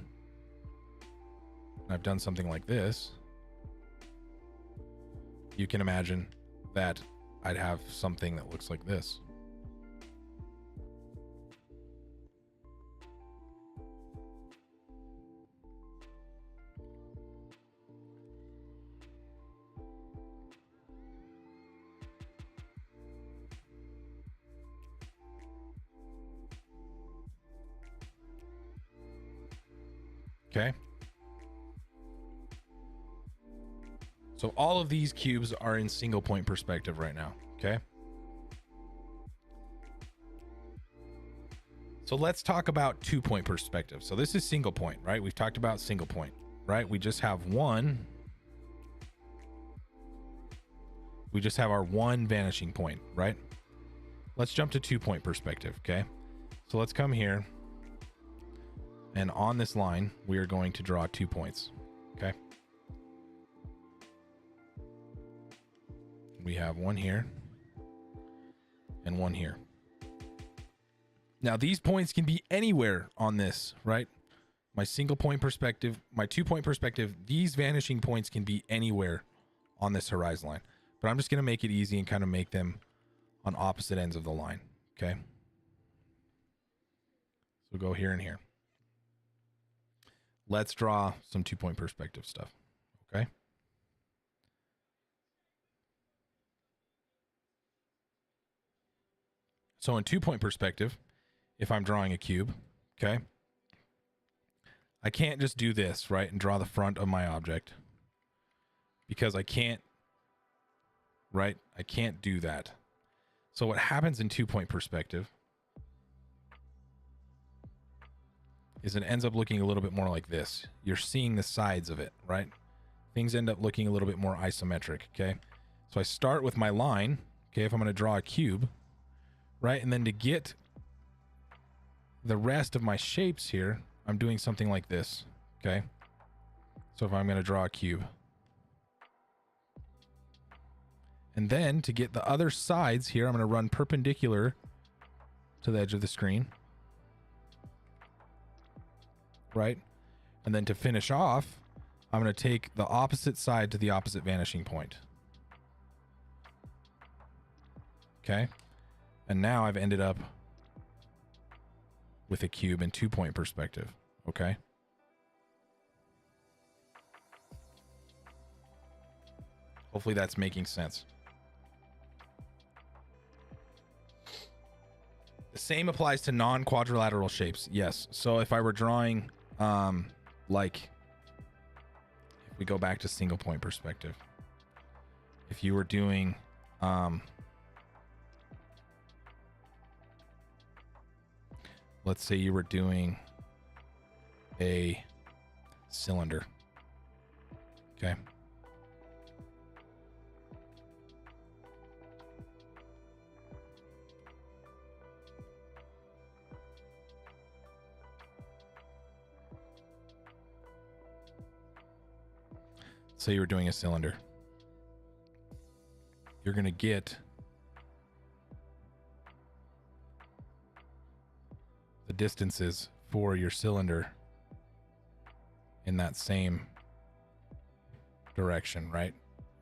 and I've done something like this, you can imagine that I'd have something that looks like this. Okay. So all of these cubes are in single point perspective right now. Okay. So let's talk about 2 point perspective. So this is single point, right? We've talked about single point, right? We just have one. We just have our one vanishing point, right? let's jump to 2-point perspective. Okay. So let's come here. And on this line, we are going to draw 2 points. Okay. We have one here and one here. Now these points can be anywhere on this, right? My single point perspective, my 2-point perspective, these vanishing points can be anywhere on this horizon line. But I'm just going to make it easy and kind of make them on opposite ends of the line. Okay. So go here and here. Let's draw some 2-point perspective stuff. Okay. So in 2-point perspective, if I'm drawing a cube, okay, I can't just do this, right, and draw the front of my object, because I can't, right? I can't do that. So what happens in 2-point perspective is it ends up looking a little bit more like this. You're seeing the sides of it, right? Things end up looking a little bit more isometric, okay? So I start with my line, okay, if I'm going to draw a cube, right? And then to get the rest of my shapes here, I'm doing something like this, okay? So if I'm going to draw a cube. And then to get the other sides here, I'm going to run perpendicular to the edge of the screen. Right? And then to finish off, I'm going to take the opposite side to the opposite vanishing point. Okay? And now I've ended up with a cube in 2-point perspective. Okay? Hopefully that's making sense. The same applies to non-quadrilateral shapes. Yes. So if I were drawing, like, if we go back to single point perspective, if you were doing, let's say you were doing a cylinder. Okay. Say you were doing a cylinder. You're going to get the distances for your cylinder in that same direction, right?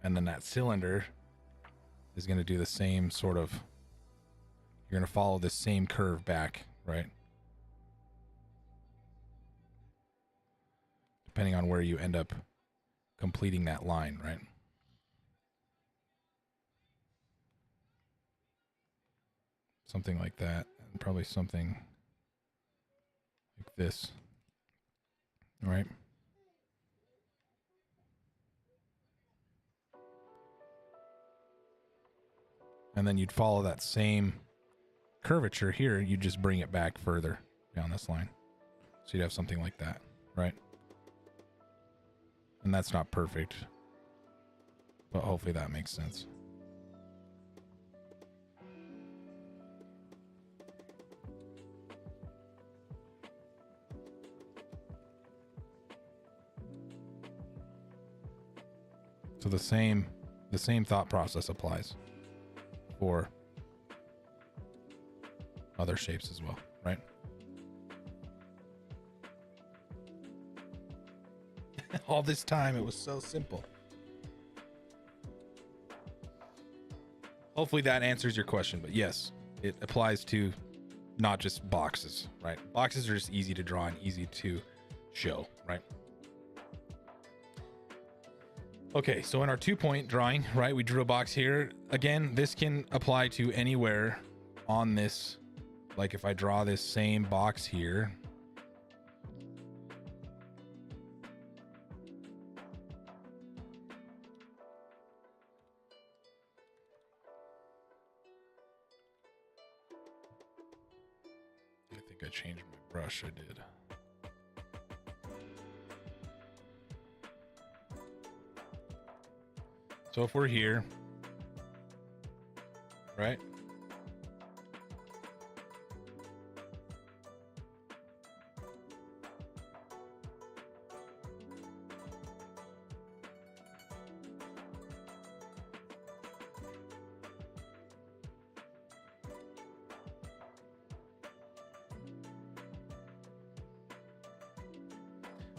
And then that cylinder is going to do the same sort of, you're going to follow the same curve back, right? Depending on where you end up completing that line, right? Something like that, and probably something like this, right? And then you'd follow that same curvature here, you just bring it back further down this line. So you'd have something like that, right? And that's not perfect, but hopefully that makes sense. So the same thought process applies for other shapes as well, right? All this time, it was so simple. Hopefully that answers your question, but yes, it applies to not just boxes, right? Boxes are just easy to draw and easy to show, right? Okay, so in our 2-point drawing, right, we drew a box here. Again, this can apply to anywhere on this. Like if I draw this same box here, I changed my brush. I did. So if we're here, right?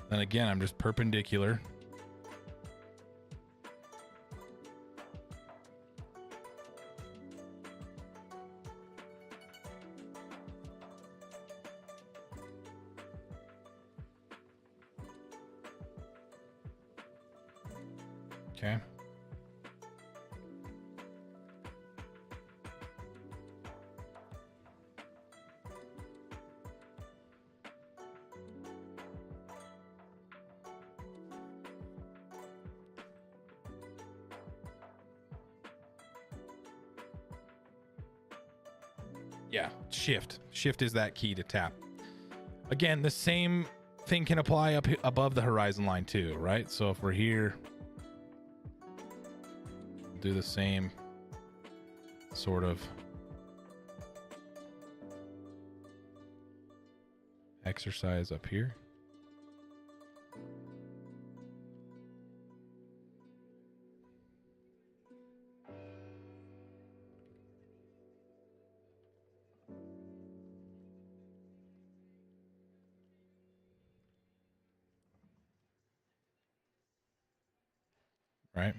Then again, I'm just perpendicular. Okay. Yeah, shift. Shift is that key to tap. Again, the same thing can apply up above the horizon line too, right? So if we're here, do the same sort of exercise up here. Right?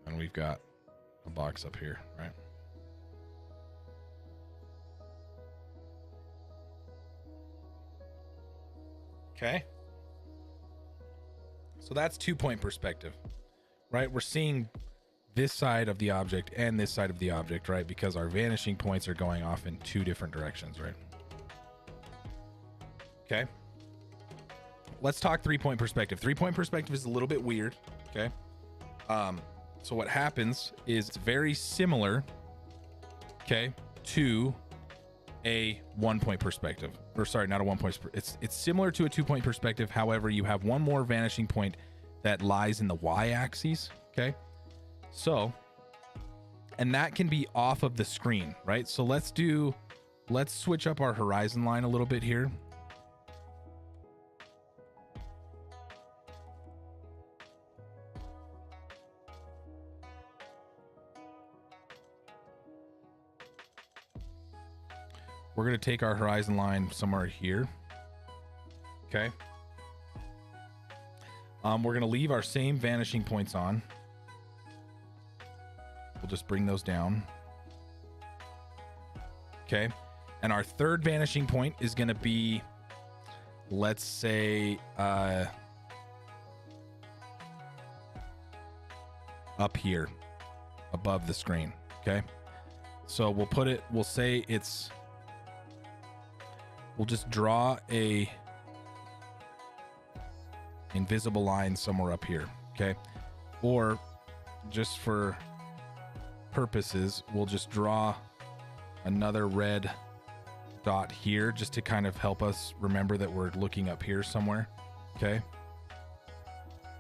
And we've got a box up here, right? Okay. So that's 2-point perspective, right? We're seeing this side of the object and this side of the object, right? Because our vanishing points are going off in 2 different directions, right? Okay. Let's talk 3-point perspective. 3-point perspective is a little bit weird, okay? So what happens is it's very similar, okay, to a 1-point perspective. Or sorry, not a 1-point. It's similar to a 2-point perspective. However, you have one more vanishing point that lies in the y-axis, okay? So, and that can be off of the screen, right? So let's switch up our horizon line a little bit here. We're going to take our horizon line somewhere here. Okay. We're going to leave our same vanishing points on. We'll just bring those down. Okay. And our third vanishing point is going to be, let's say, up here above the screen. Okay. So we'll say it's, we'll just draw a invisible line somewhere up here, okay? Or just for purposes, we'll just draw another red dot here just to kind of help us remember that we're looking up here somewhere, okay?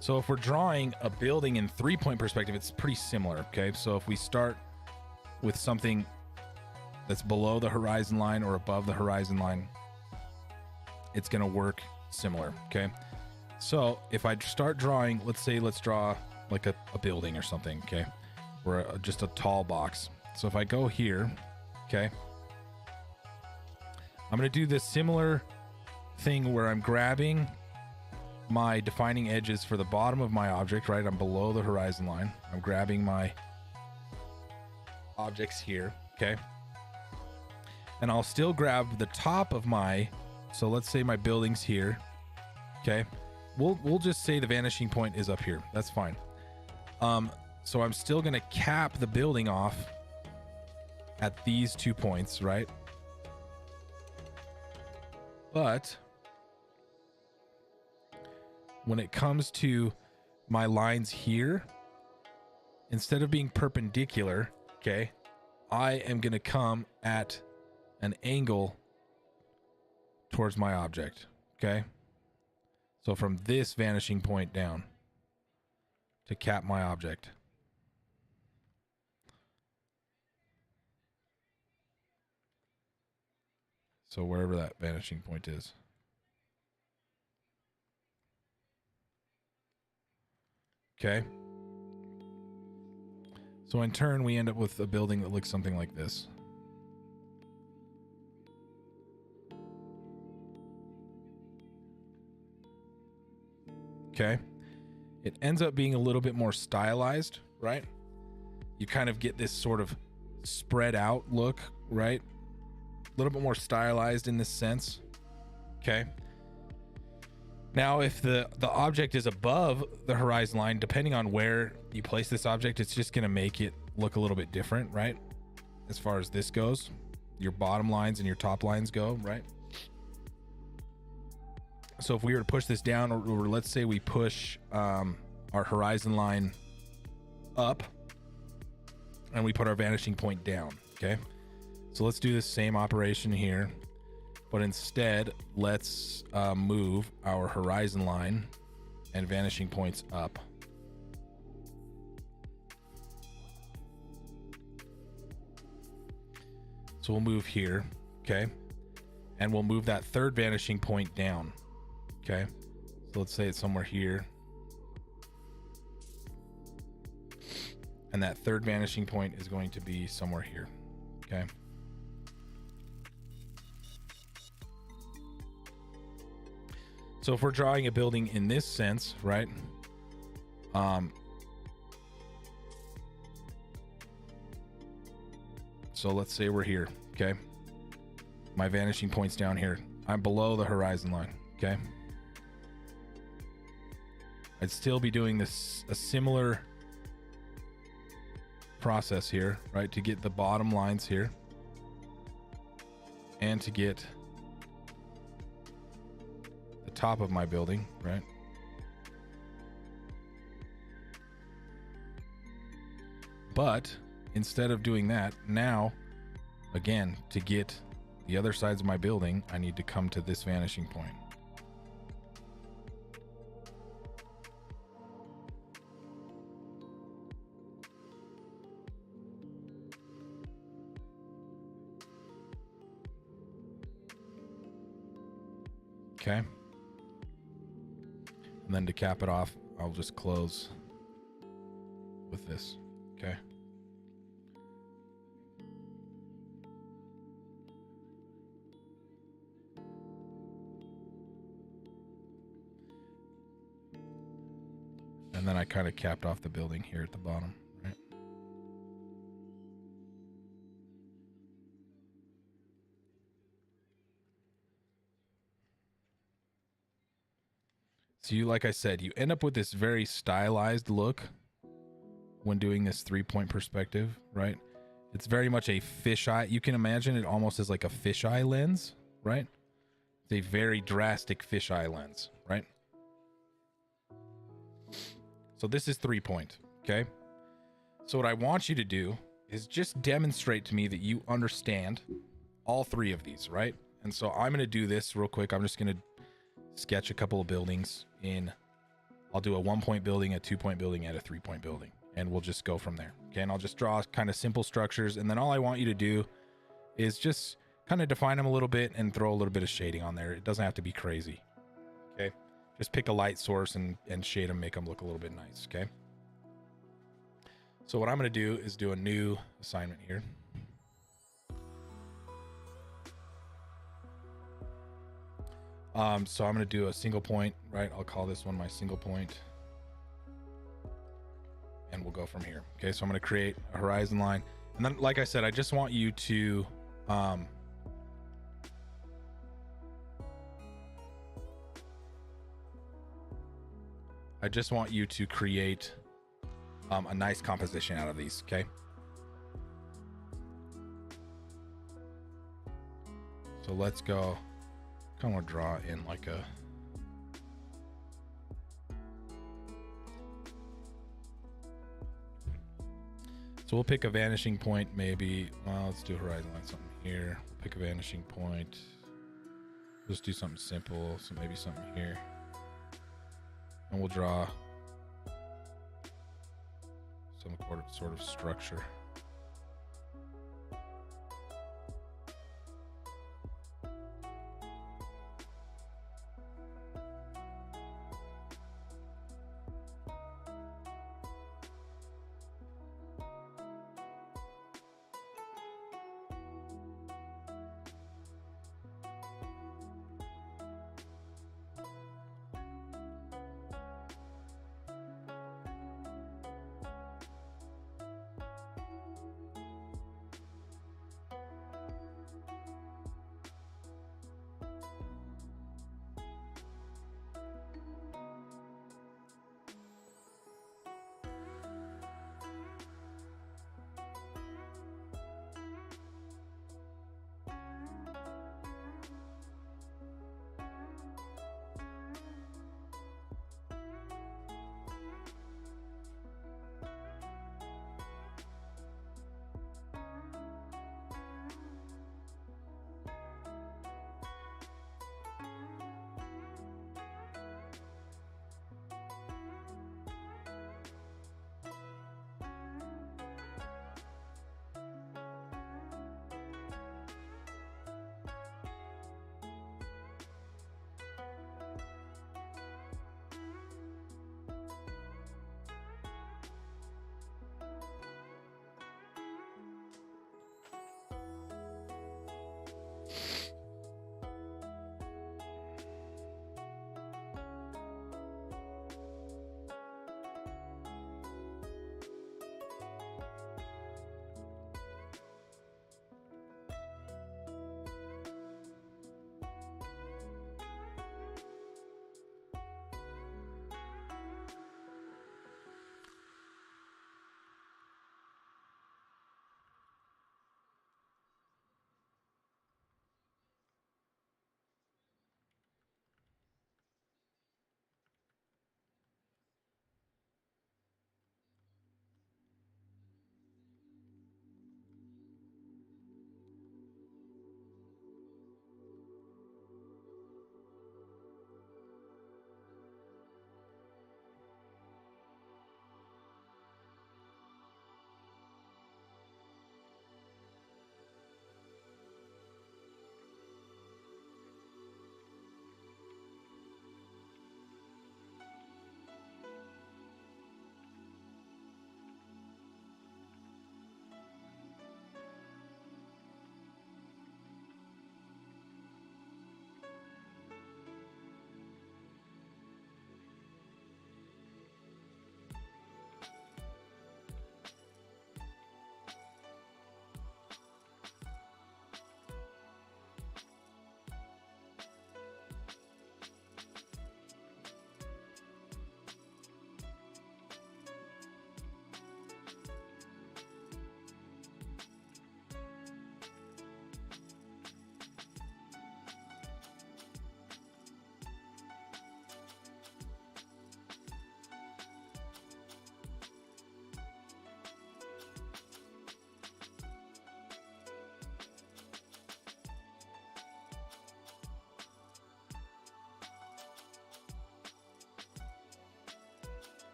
So if we're drawing a building in 3-point perspective, it's pretty similar, okay? So if we start with something that's below the horizon line or above the horizon line, it's going to work similar, okay? So if I start drawing, let's draw like a building or something, okay? Or just a tall box. So if I go here, okay, I'm going to do this similar thing where I'm grabbing my defining edges for the bottom of my object, right? I'm below the horizon line. I'm grabbing my objects here, okay? And I'll still grab the top of my, so let's say my building's here, okay? We'll just say the vanishing point is up here. That's fine. So I'm still going to cap the building off at these 2 points, right? But when it comes to my lines here, instead of being perpendicular, okay, I am going to come at an angle towards my object, okay? So from this vanishing point down to cap my object. So wherever that vanishing point is. Okay. So in turn, we end up with a building that looks something like this. Okay. It ends up being a little bit more stylized, right? You kind of get this sort of spread out look, right? A little bit more stylized in this sense. Okay. Now, if the object is above the horizon line, depending on where you place this object, it's just going to make it look a little bit different, right? As far as this goes, your bottom lines and your top lines go, right? So if we were to push this down, or let's say we push our horizon line up and we put our vanishing point down, okay? So let's do the same operation here, but instead let's move our horizon line and vanishing points up. So we'll move here, okay? And we'll move that third vanishing point down, okay? So let's say it's somewhere here. And that third vanishing point is going to be somewhere here, okay? So if we're drawing a building in this sense, right? So let's say we're here, okay? My vanishing point's down here. I'm below the horizon line, okay? I'd still be doing this, a similar process here, right? To get the bottom lines here and to get the top of my building, right? But instead of doing that, now, again, to get the other sides of my building, I need to come to this vanishing point. Okay. And then to cap it off, I'll just close with this. Okay. And then I kind of capped off the building here at the bottom, right? So you, like I said, you end up with this very stylized look when doing this 3-point perspective, right? It's very much a fisheye. You can imagine it almost as like a fisheye lens, right? It's a very drastic fisheye lens, right? So this is 3-point, okay? So what I want you to do is just demonstrate to me that you understand all three of these, right? And so I'm going to do this real quick. I'm just going to sketch a couple of buildings in, I'll do a 1-point building, a 2-point building, and a 3-point building. And we'll just go from there. Okay, and I'll just draw kind of simple structures. And then all I want you to do is just kind of define them a little bit and throw a little bit of shading on there. It doesn't have to be crazy. Okay, just pick a light source and shade them, make them look a little bit nice. Okay. So what I'm going to do is do a new assignment here. So I'm going to do a single point, right? I'll call this one my single point. And we'll go from here. Okay, so I'm going to create a horizon line. And then, like I said, I just want you to create a nice composition out of these, okay? So let's go, kind of draw in like a, so we'll pick a vanishing point, maybe, well, let's do horizon line, something here. We'll pick a vanishing point. Let's do something simple, so maybe something here. And we'll draw some sort of structure.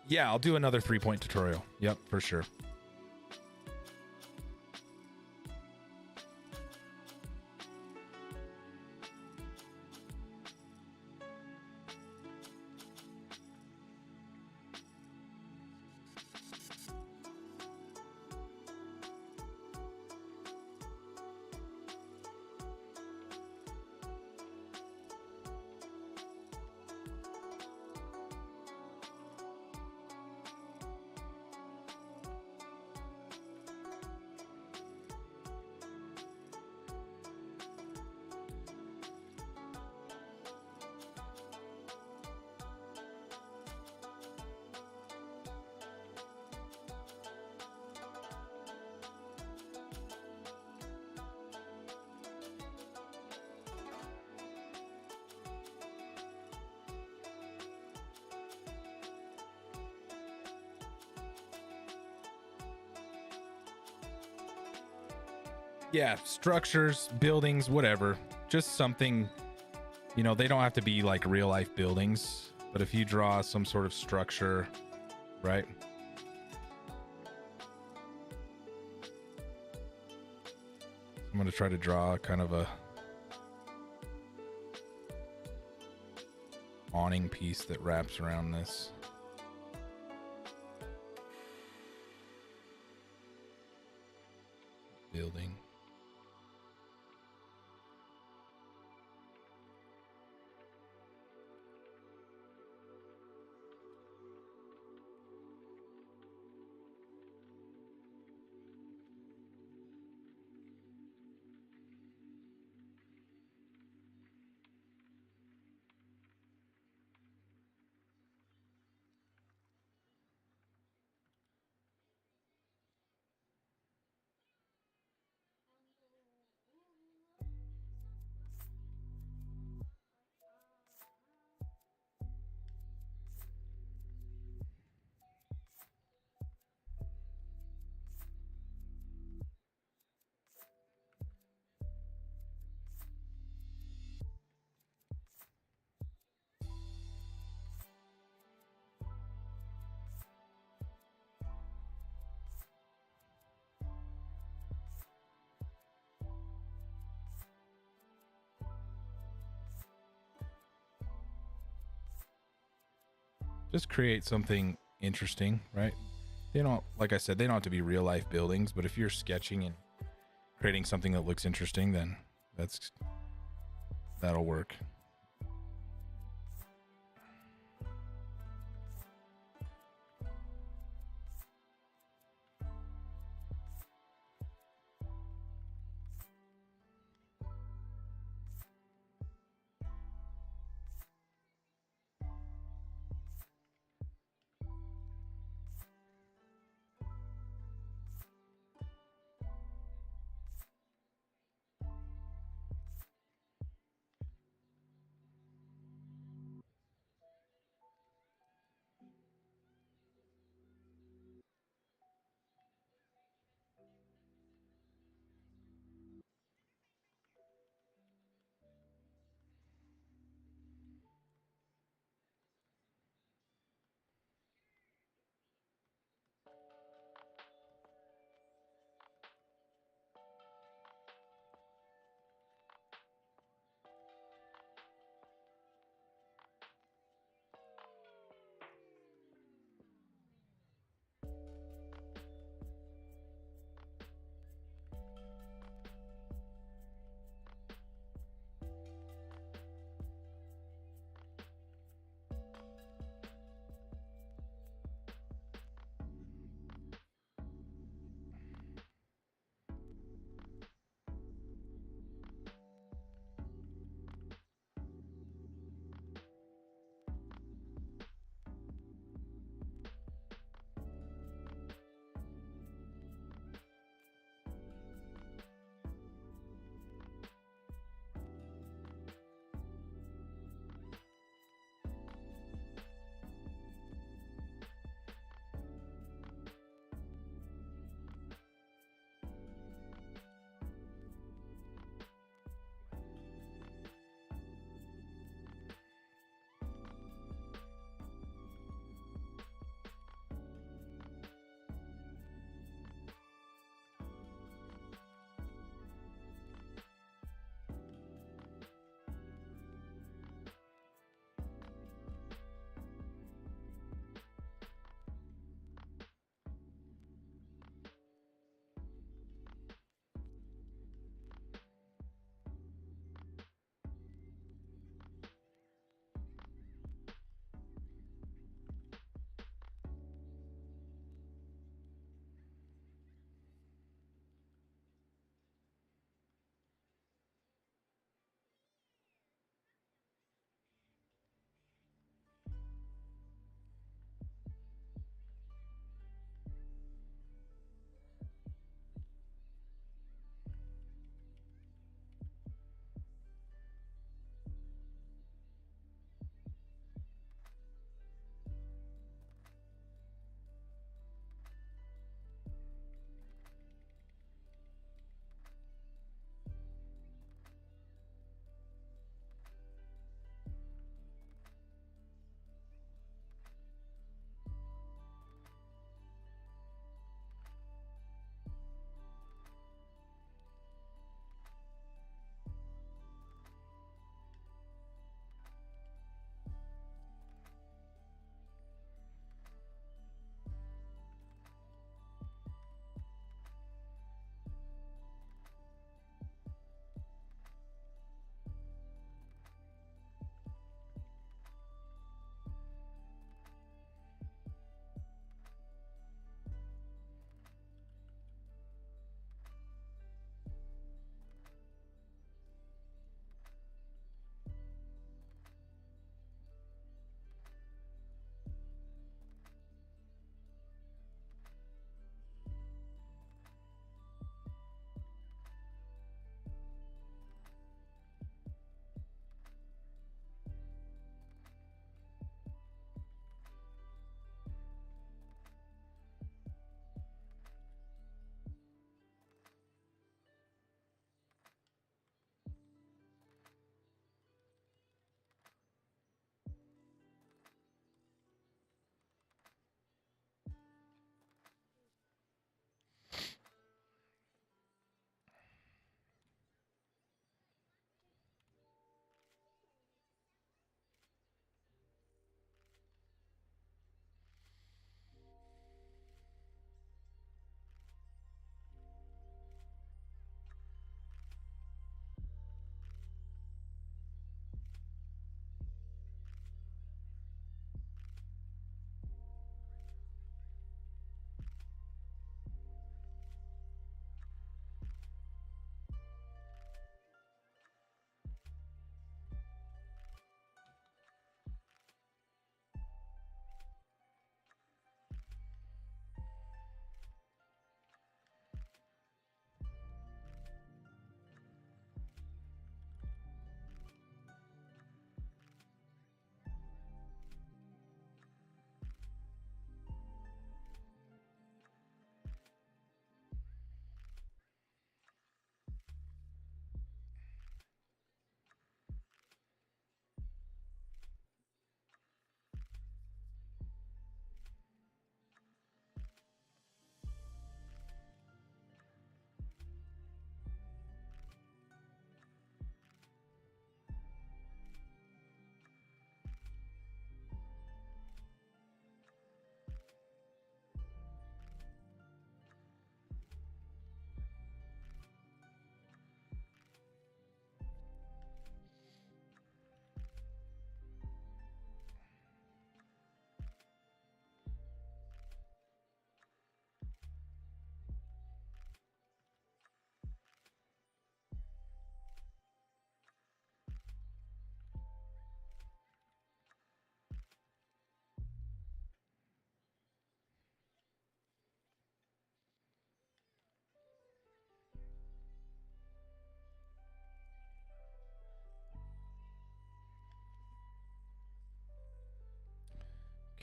Yeah, I'll do another 3-point tutorial. Yep, for sure. Yeah, structures, buildings, whatever. Just something, you know, they don't have to be like real life buildings, but if you draw some sort of structure, right? I'm going to try to draw kind of a awning piece that wraps around this. Building. Just create something interesting, right? They don't, like I said, they don't have to be real life buildings, but if you're sketching and creating something that looks interesting, then that'll work.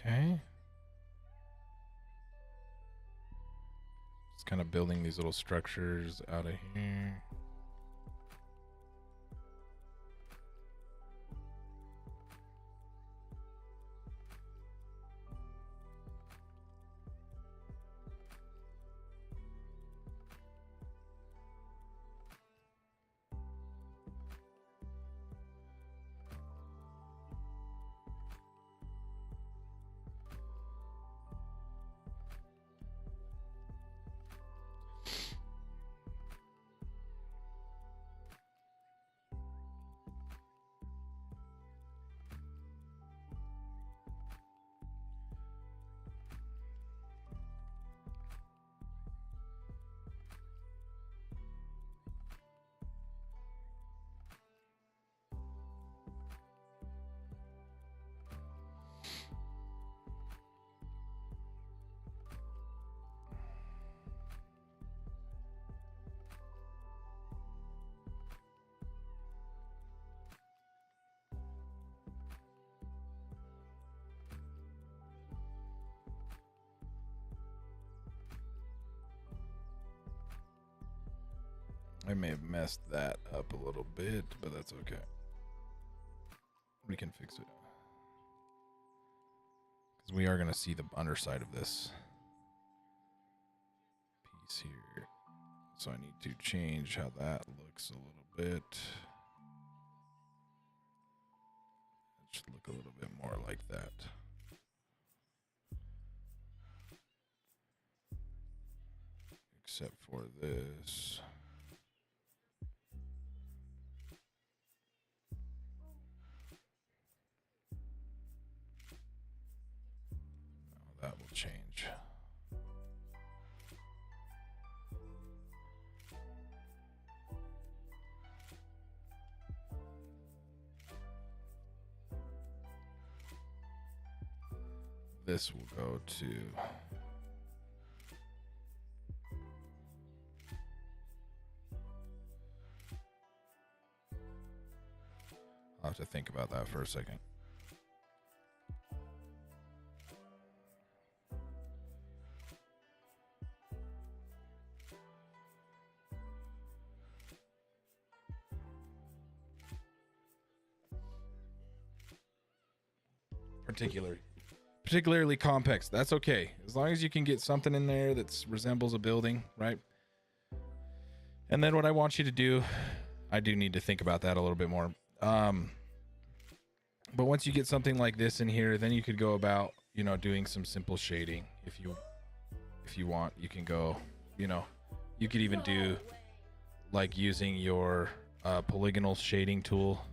Okay. Just kind of building these little structures out of here. I may have messed that up a little bit, but that's okay. We can fix it. Because we are going to see the underside of this piece here. So I need to change how that looks a little bit. It should look a little bit more like that. Except for this. That will change. This will go to I'll have to think about that for a second. Particularly complex. That's okay. As long as you can get something in there that resembles a building, right? And then what I want you to do, I do need to think about that a little bit more. But once you get something like this in here, then you could go about, you know, doing some simple shading. If you want, you can go, you know, you could even do like using your polygonal shading tool.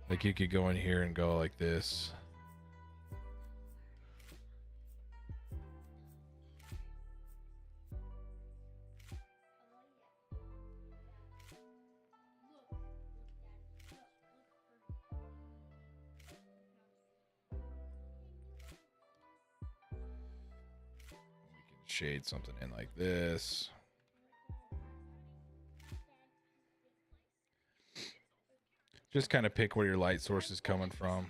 Like you could go in here and go like this. Shade something in like this. Just kind of pick where your light source is coming from.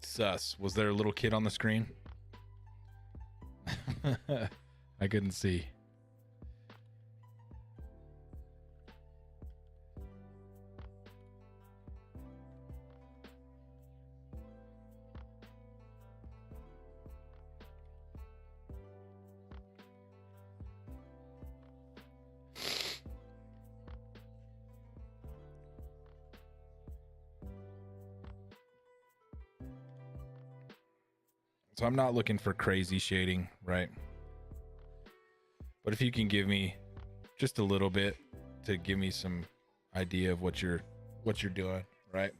Sus. Was there a little kid on the screen? I couldn't see. So I'm not looking for crazy shading, right? But if you can give me just a little bit to give me some idea of what you're doing, right?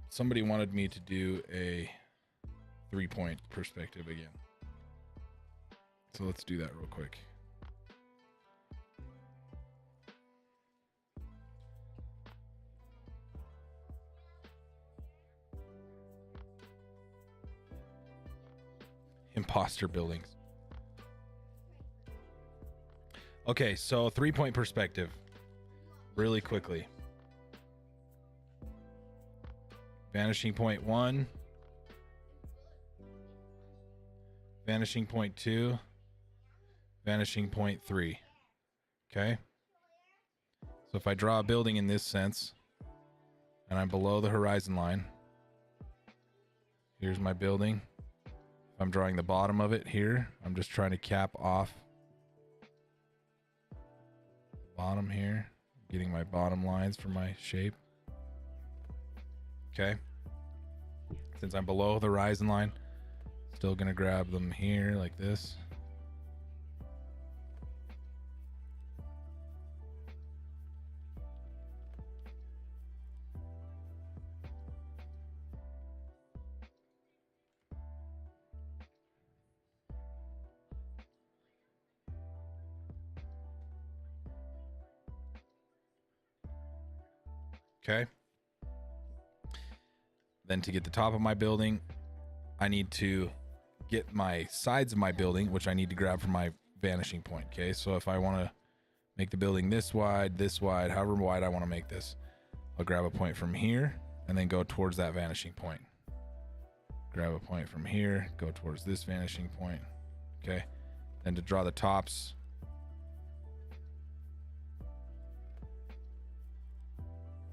Somebody wanted me to do a 3-point perspective again. So let's do that real quick. Imposter buildings. Okay, so 3-point perspective. Really quickly. Vanishing point 1. Vanishing point 2. Vanishing point 3. Okay? So if I draw a building in this sense, and I'm below the horizon line, here's my building. If I'm drawing the bottom of it here, I'm just trying to cap off the bottom here, getting my bottom lines for my shape. Okay. Since I'm below the horizon line, still gonna grab them here like this. Okay. Then to get the top of my building, I need to get my sides of my building, which I need to grab from my vanishing point. Okay. So if I want to make the building this wide, however wide I want to make this, I'll grab a point from here and then go towards that vanishing point. Grab a point from here, go towards this vanishing point. Okay. Then to draw the tops,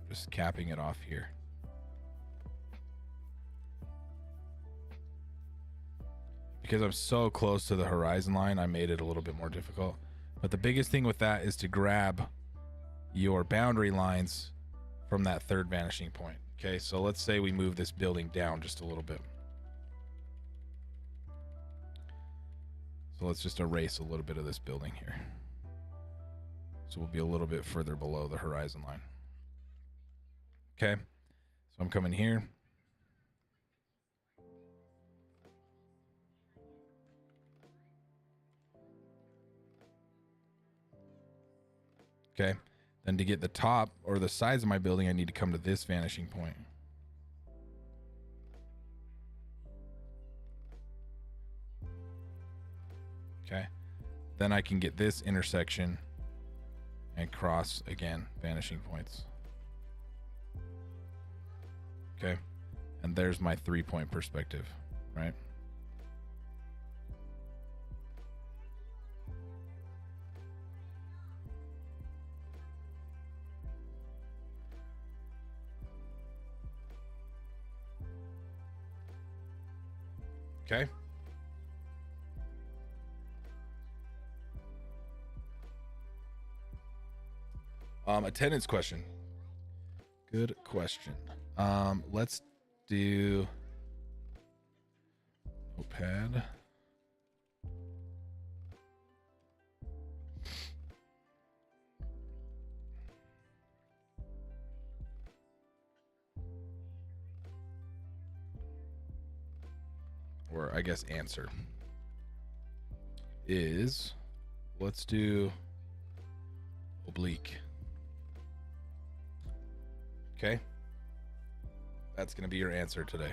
just capping it off here. Because I'm so close to the horizon line, I made it a little bit more difficult. But the biggest thing with that is to grab your boundary lines from that third vanishing point. Okay, so let's say we move this building down just a little bit. So let's just erase a little bit of this building here. So we'll be a little bit further below the horizon line. Okay, so I'm coming here. Okay, then to get the top or the sides of my building, I need to come to this vanishing point. Okay, then I can get this intersection and cross again, vanishing points. Okay, and there's my 3-point perspective, right? Okay. Attendance question. Good question. Let's do notepad. Or I guess answer is, let's do oblique. Okay. That's going to be your answer today.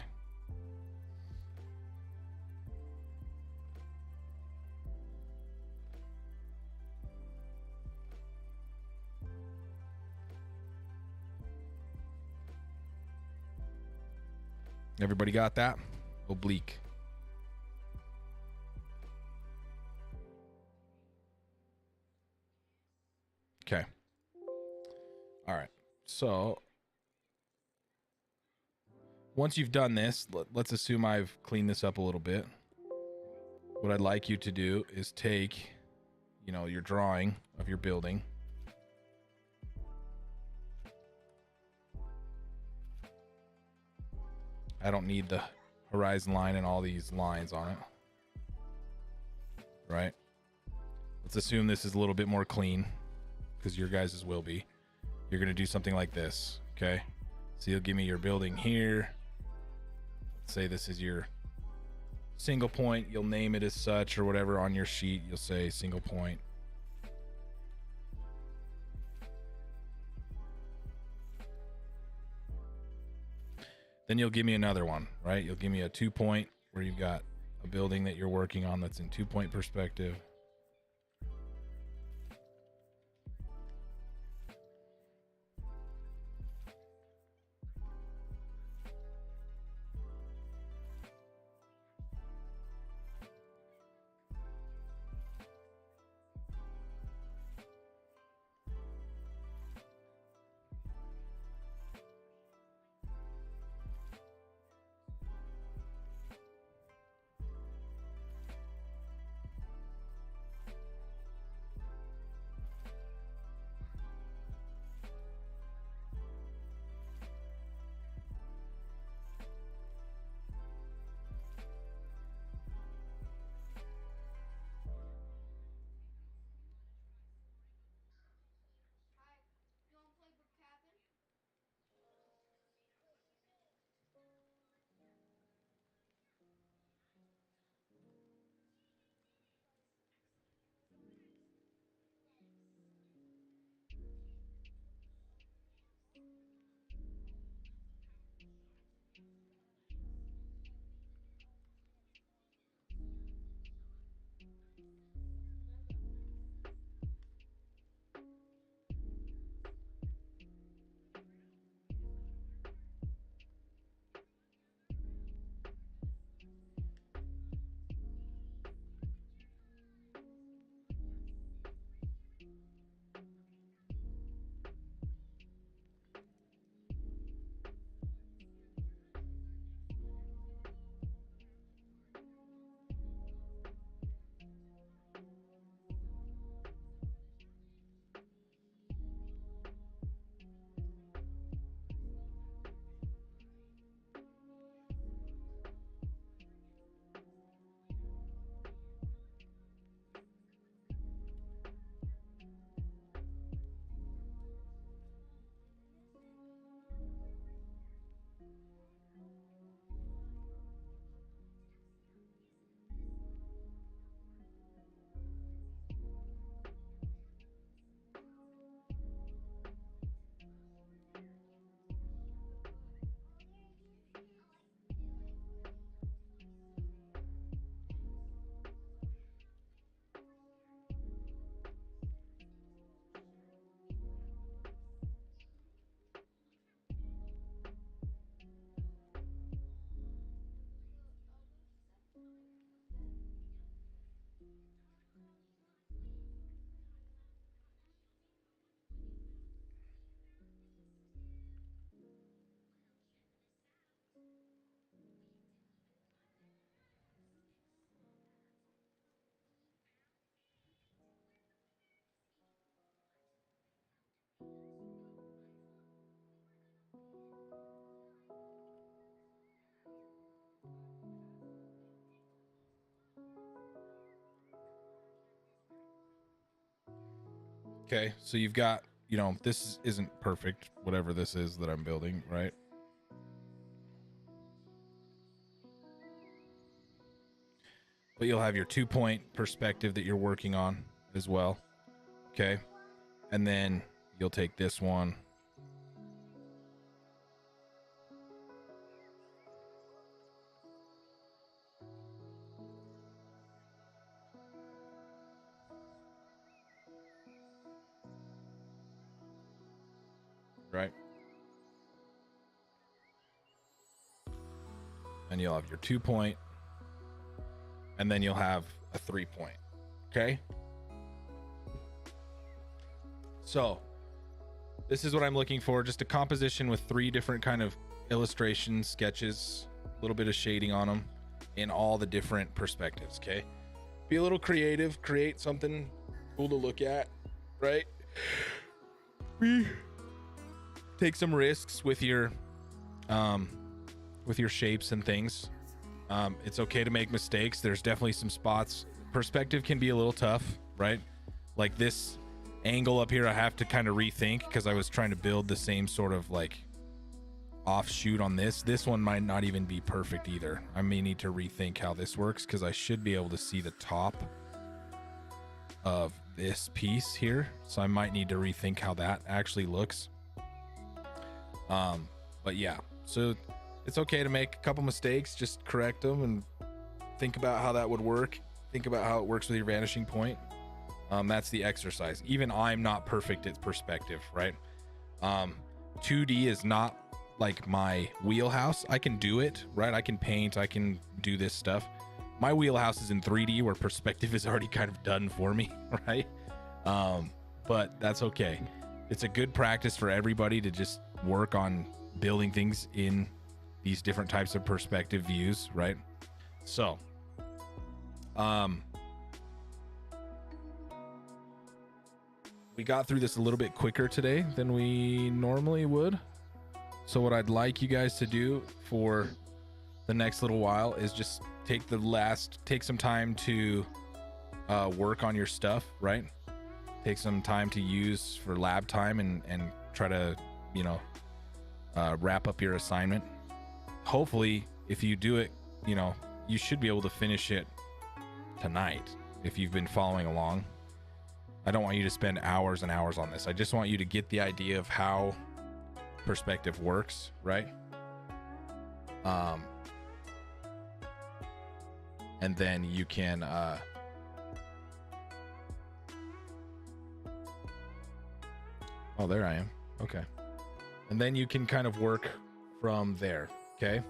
Everybody got that? Oblique. Okay. All right. So once you've done this, let's assume I've cleaned this up a little bit. What I'd like you to do is take, your drawing of your building. I don't need the horizon line and all these lines on it. Right? Let's assume this is a little bit more clean, because your guys's will be. You're going to do something like this, okay? So you'll give me your building here. Let's say this is your single point, you'll name it as such or whatever on your sheet. You'll say single point. Then you'll give me another one, right? You'll give me a 2-point where you've got a building that you're working on that's in 2-point perspective. Okay, so you've got, you know, this isn't perfect, whatever this is that I'm building, right? But you'll have your 2-point perspective that you're working on as well. Okay, and then you'll take this one. Right? And you'll have your 2-point, and then you'll have a 3-point. Okay? So this is what I'm looking for, just a composition with 3 different kind of illustrations, sketches, a little bit of shading on them in all the different perspectives. Okay? Be a little creative, create something cool to look at, right? Take some risks with your shapes and things. It's okay to make mistakes. There's definitely some spots. Perspective can be a little tough, right? Like this angle up here, I have to kind of rethink because I was trying to build the same sort of like offshoot on this. This one might not even be perfect either. I may need to rethink how this works, because I should be able to see the top of this piece here, so I might need to rethink how that actually looks. But yeah, so it's okay to make a couple mistakes, just correct them and think about how that would work. Think about how it works with your vanishing point. That's the exercise. Even I'm not perfect at perspective, right? 2D is not like my wheelhouse. I can do it, right? I can paint, I can do this stuff. My wheelhouse is in 3D, where perspective is already kind of done for me, right? But that's okay. It's a good practice for everybody to just work on building things in these different types of perspective views, right? So, we got through this a little bit quicker today than we normally would. So what I'd like you guys to do for the next little while is just take some time to work on your stuff, right? Take some time to use for lab time and try to, you know, wrap up your assignment. Hopefully, if you do it, you know, you should be able to finish it tonight if you've been following along. I don't want you to spend hours and hours on this. I just want you to get the idea of how perspective works, right? And then you can oh, there I am. Okay. And then you can kind of work from there, okay?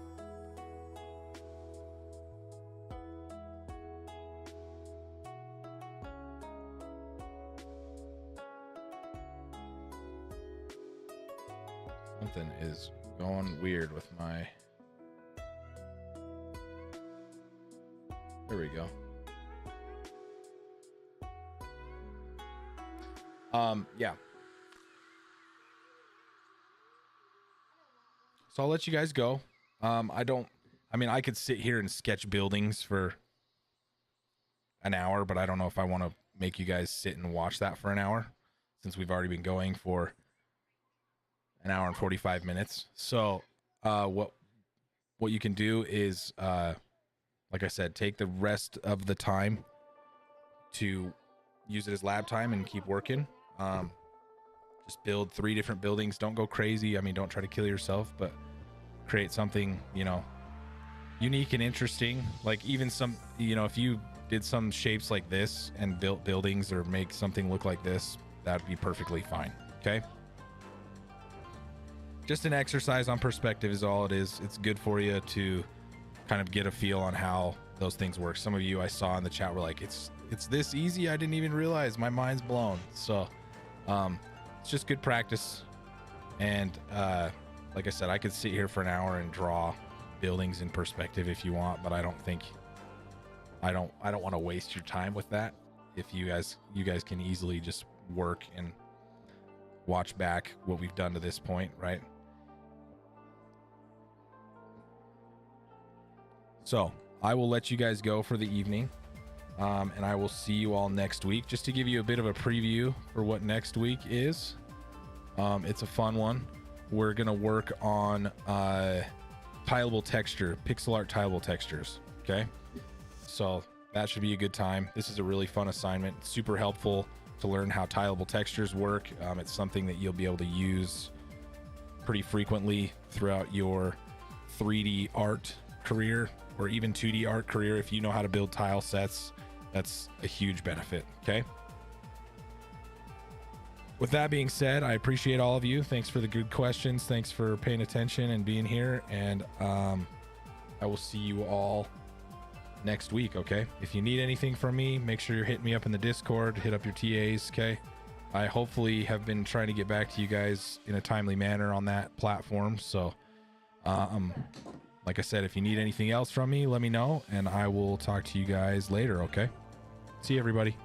Something is going weird with my... There we go. Yeah. So I'll let you guys go. I mean, I could sit here and sketch buildings for an hour, but I don't know if I want to make you guys sit and watch that for an hour, since we've already been going for an hour and 45 minutes. So, what you can do is, like I said, take the rest of the time to use it as lab time and keep working. Just build 3 different buildings. Don't go crazy. I mean, don't try to kill yourself, but create something, you know, unique and interesting. Like even some, you know, if you did some shapes like this and built buildings or make something look like this, that'd be perfectly fine. Okay. Just an exercise on perspective is all it is. It's good for you to kind of get a feel on how those things work. Some of you I saw in the chat were like, it's this easy. I didn't even realize. My mind's blown. So, it's just good practice. And, like I said, I could sit here for an hour and draw buildings in perspective if you want, but I don't want to waste your time with that. If you guys can easily just work and watch back what we've done to this point, right? So I will let you guys go for the evening, and I will see you all next week. Just to give you a bit of a preview for what next week is, it's a fun one. We're gonna work on tileable texture, pixel art tileable textures. Okay, so that should be a good time. This is a really fun assignment, super helpful to learn how tileable textures work. It's something that you'll be able to use pretty frequently throughout your 3D art career or even 2D art career. If you know how to build tile sets, that's a huge benefit. Okay. With that being said, I appreciate all of you. Thanks for the good questions. Thanks for paying attention and being here. And I will see you all next week. Okay. If you need anything from me, make sure you're hitting me up in the Discord, hit up your TAs. Okay. I hopefully have been trying to get back to you guys in a timely manner on that platform. So, like I said, if you need anything else from me, let me know and I will talk to you guys later. Okay. See you, everybody.